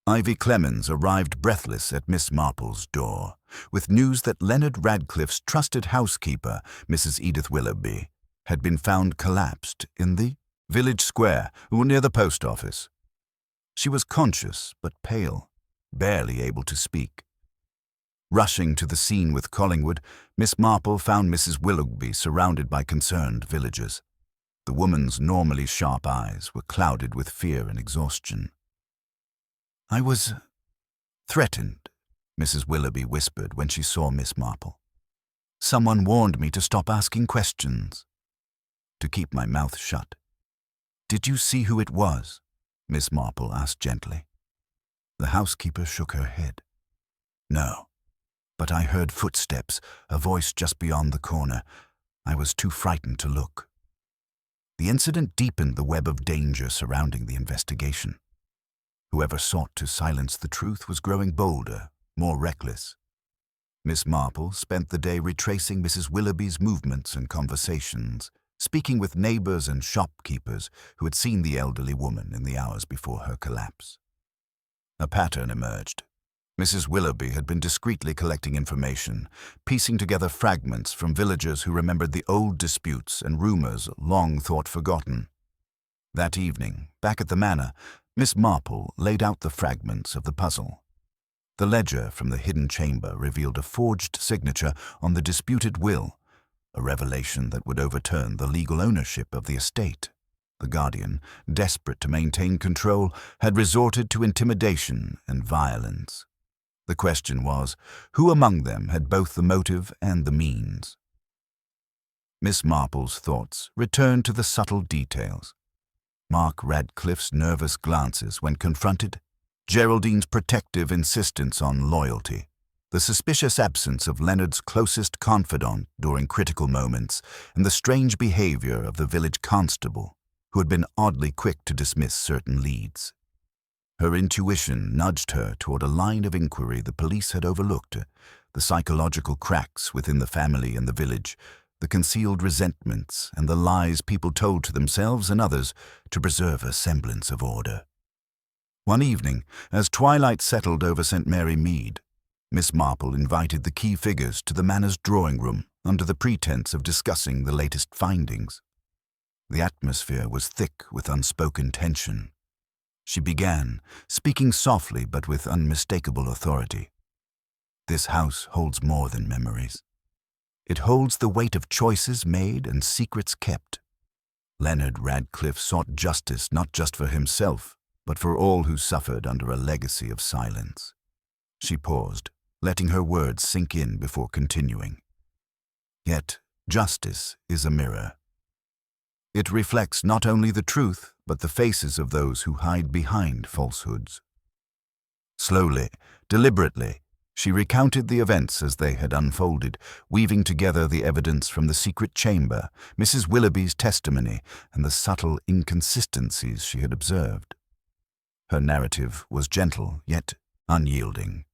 Ivy Clemens arrived breathless at Miss Marple's door, with news that Leonard Radcliffe's trusted housekeeper, Mrs. Edith Willoughby, had been found collapsed in the village square near the post office. She was conscious but pale, barely able to speak. Rushing to the scene with Collingwood, Miss Marple found Mrs. Willoughby surrounded by concerned villagers. The woman's normally sharp eyes were clouded with fear and exhaustion. "I was threatened," Mrs. Willoughby whispered when she saw Miss Marple. "Someone warned me to stop asking questions, to keep my mouth shut." "Did you see who it was?" Miss Marple asked gently. The housekeeper shook her head. "No, but I heard footsteps, a voice just beyond the corner. I was too frightened to look." The incident deepened the web of danger surrounding the investigation. Whoever sought to silence the truth was growing bolder, more reckless. Miss Marple spent the day retracing Mrs. Willoughby's movements and conversations, speaking with neighbors and shopkeepers who had seen the elderly woman in the hours before her collapse. A pattern emerged. Mrs. Willoughby had been discreetly collecting information, piecing together fragments from villagers who remembered the old disputes and rumors long thought forgotten. That evening, back at the manor, Miss Marple laid out the fragments of the puzzle. The ledger from the hidden chamber revealed a forged signature on the disputed will, a revelation that would overturn the legal ownership of the estate. The guardian, desperate to maintain control, had resorted to intimidation and violence. The question was, who among them had both the motive and the means? Miss Marple's thoughts returned to the subtle details. Mark Radcliffe's nervous glances when confronted, Geraldine's protective insistence on loyalty, the suspicious absence of Leonard's closest confidant during critical moments, and the strange behavior of the village constable, who had been oddly quick to dismiss certain leads. Her intuition nudged her toward a line of inquiry the police had overlooked, the psychological cracks within the family and the village, the concealed resentments and the lies people told to themselves and others to preserve a semblance of order. One evening, as twilight settled over St. Mary Mead, Miss Marple invited the key figures to the manor's drawing room under the pretense of discussing the latest findings. The atmosphere was thick with unspoken tension. She began, speaking softly but with unmistakable authority. "This house holds more than memories. It holds the weight of choices made and secrets kept. Leonard Radcliffe sought justice not just for himself, but for all who suffered under a legacy of silence." She paused, letting her words sink in before continuing. "Yet, justice is a mirror. It reflects not only the truth, but the faces of those who hide behind falsehoods." Slowly, deliberately, she recounted the events as they had unfolded, weaving together the evidence from the secret chamber, Mrs. Willoughby's testimony, and the subtle inconsistencies she had observed. Her narrative was gentle, yet unyielding.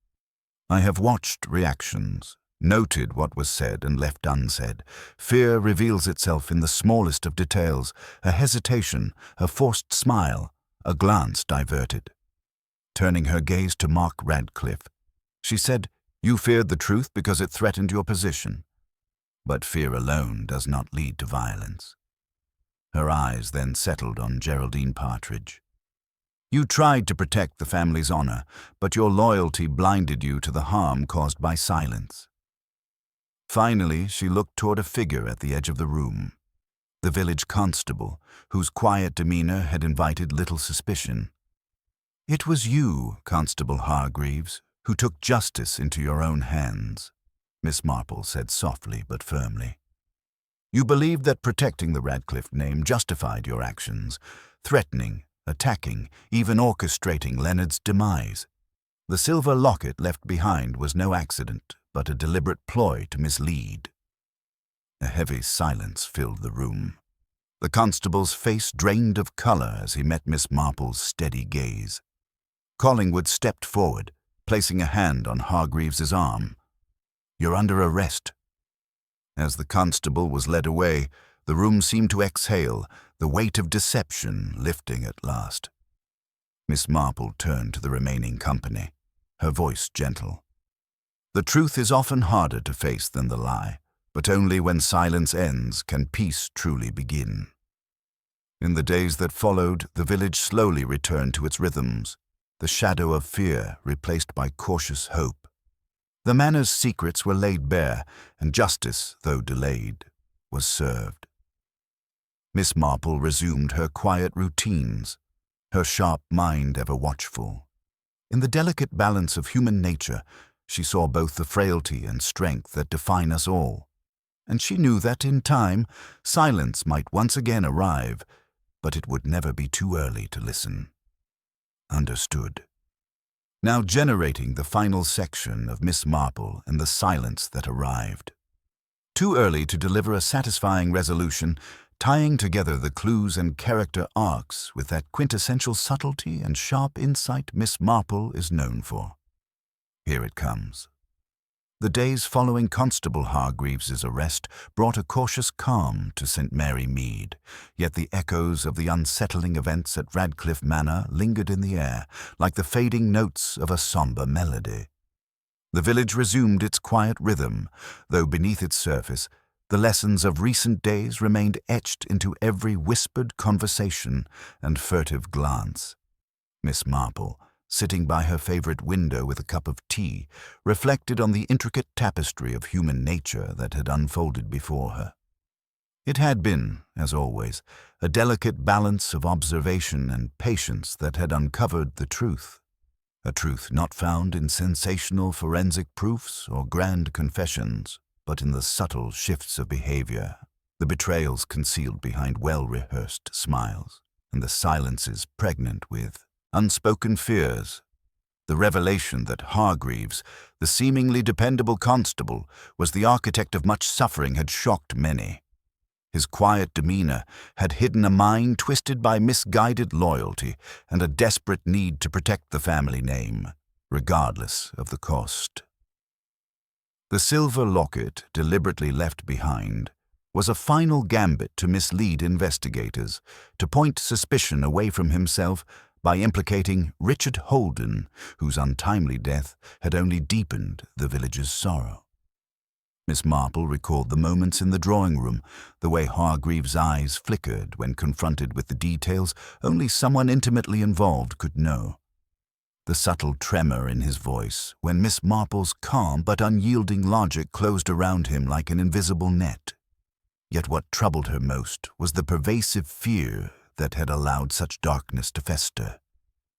"I have watched reactions, noted what was said and left unsaid. Fear reveals itself in the smallest of details, a hesitation, a forced smile, a glance diverted." Turning her gaze to Mark Radcliffe, she said, "You feared the truth because it threatened your position. But fear alone does not lead to violence." Her eyes then settled on Geraldine Partridge. "You tried to protect the family's honor, but your loyalty blinded you to the harm caused by silence." Finally, she looked toward a figure at the edge of the room, the village constable, whose quiet demeanor had invited little suspicion. "It was you, Constable Hargreaves, who took justice into your own hands," Miss Marple said softly but firmly. "You believed that protecting the Radcliffe name justified your actions, threatening, attacking, even orchestrating Leonard's demise. The silver locket left behind was no accident, but a deliberate ploy to mislead. A heavy silence filled the room. The constable's face drained of colour as he met Miss Marple's steady gaze. Collingwood stepped forward, placing a hand on Hargreaves's arm. "You're under arrest." As the constable was led away, the room seemed to exhale, the weight of deception lifting at last. Miss Marple turned to the remaining company, her voice gentle. "The truth is often harder to face than the lie, but only when silence ends can peace truly begin." In the days that followed, the village slowly returned to its rhythms, the shadow of fear replaced by cautious hope. The manor's secrets were laid bare, and justice, though delayed, was served. Miss Marple resumed her quiet routines, her sharp mind ever watchful. In the delicate balance of human nature, she saw both the frailty and strength that define us all, and she knew that in time, silence might once again arrive, but it would never be too early to listen. Understood. Now generating the final section of Miss Marple and the silence that arrived. Too early to deliver a satisfying resolution, tying together the clues and character arcs with that quintessential subtlety and sharp insight Miss Marple is known for. Here it comes. The days following Constable Hargreaves's arrest brought a cautious calm to St. Mary Mead, yet the echoes of the unsettling events at Radcliffe Manor lingered in the air, like the fading notes of a sombre melody. The village resumed its quiet rhythm, though beneath its surface, the lessons of recent days remained etched into every whispered conversation and furtive glance. Miss Marple, sitting by her favorite window with a cup of tea, reflected on the intricate tapestry of human nature that had unfolded before her. It had been, as always, a delicate balance of observation and patience that had uncovered the truth, a truth not found in sensational forensic proofs or grand confessions, but in the subtle shifts of behavior, the betrayals concealed behind well-rehearsed smiles, and the silences pregnant with unspoken fears. The revelation that Hargreaves, the seemingly dependable constable, was the architect of much suffering had shocked many. His quiet demeanor had hidden a mind twisted by misguided loyalty and a desperate need to protect the family name, regardless of the cost. The silver locket, deliberately left behind, was a final gambit to mislead investigators, to point suspicion away from himself by implicating Richard Holden, whose untimely death had only deepened the village's sorrow. Miss Marple recalled the moments in the drawing-room, the way Hargreaves' eyes flickered when confronted with the details only someone intimately involved could know. The subtle tremor in his voice when Miss Marple's calm but unyielding logic closed around him like an invisible net. Yet what troubled her most was the pervasive fear that had allowed such darkness to fester.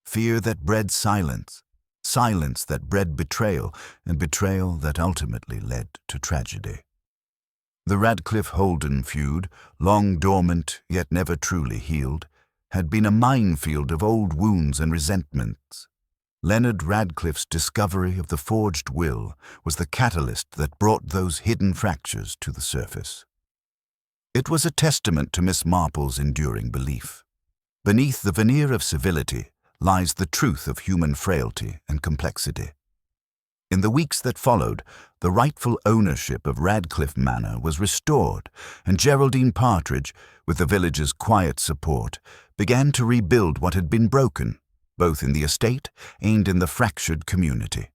Fear that bred silence, silence that bred betrayal, and betrayal that ultimately led to tragedy. The Radcliffe-Holden feud, long dormant yet never truly healed, had been a minefield of old wounds and resentments. Leonard Radcliffe's discovery of the forged will was the catalyst that brought those hidden fractures to the surface. It was a testament to Miss Marple's enduring belief. Beneath the veneer of civility lies the truth of human frailty and complexity. In the weeks that followed, the rightful ownership of Radcliffe Manor was restored, and Geraldine Partridge, with the village's quiet support, began to rebuild what had been broken, both in the estate and in the fractured community.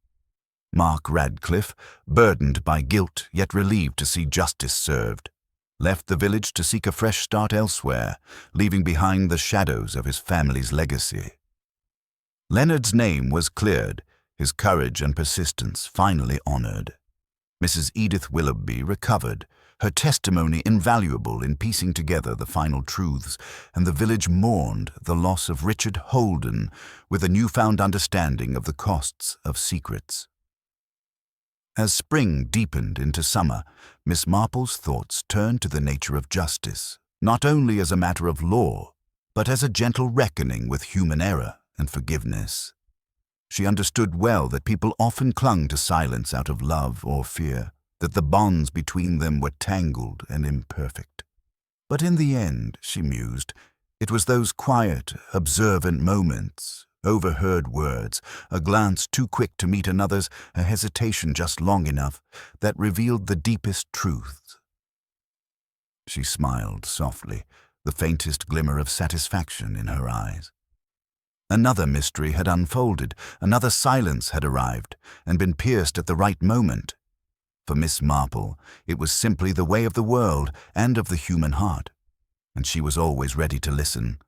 Mark Radcliffe, burdened by guilt yet relieved to see justice served, left the village to seek a fresh start elsewhere, leaving behind the shadows of his family's legacy. Leonard's name was cleared, his courage and persistence finally honored. Mrs. Edith Willoughby recovered, her testimony invaluable in piecing together the final truths, and the village mourned the loss of Richard Holden with a newfound understanding of the costs of secrets. As spring deepened into summer, Miss Marple's thoughts turned to the nature of justice, not only as a matter of law, but as a gentle reckoning with human error and forgiveness. She understood well that people often clung to silence out of love or fear, that the bonds between them were tangled and imperfect. But in the end, she mused, it was those quiet, observant moments, overheard words, a glance too quick to meet another's, a hesitation just long enough, that revealed the deepest truths. She smiled softly, the faintest glimmer of satisfaction in her eyes. Another mystery had unfolded, another silence had arrived, and been pierced at the right moment. For Miss Marple, it was simply the way of the world and of the human heart, and she was always ready to listen,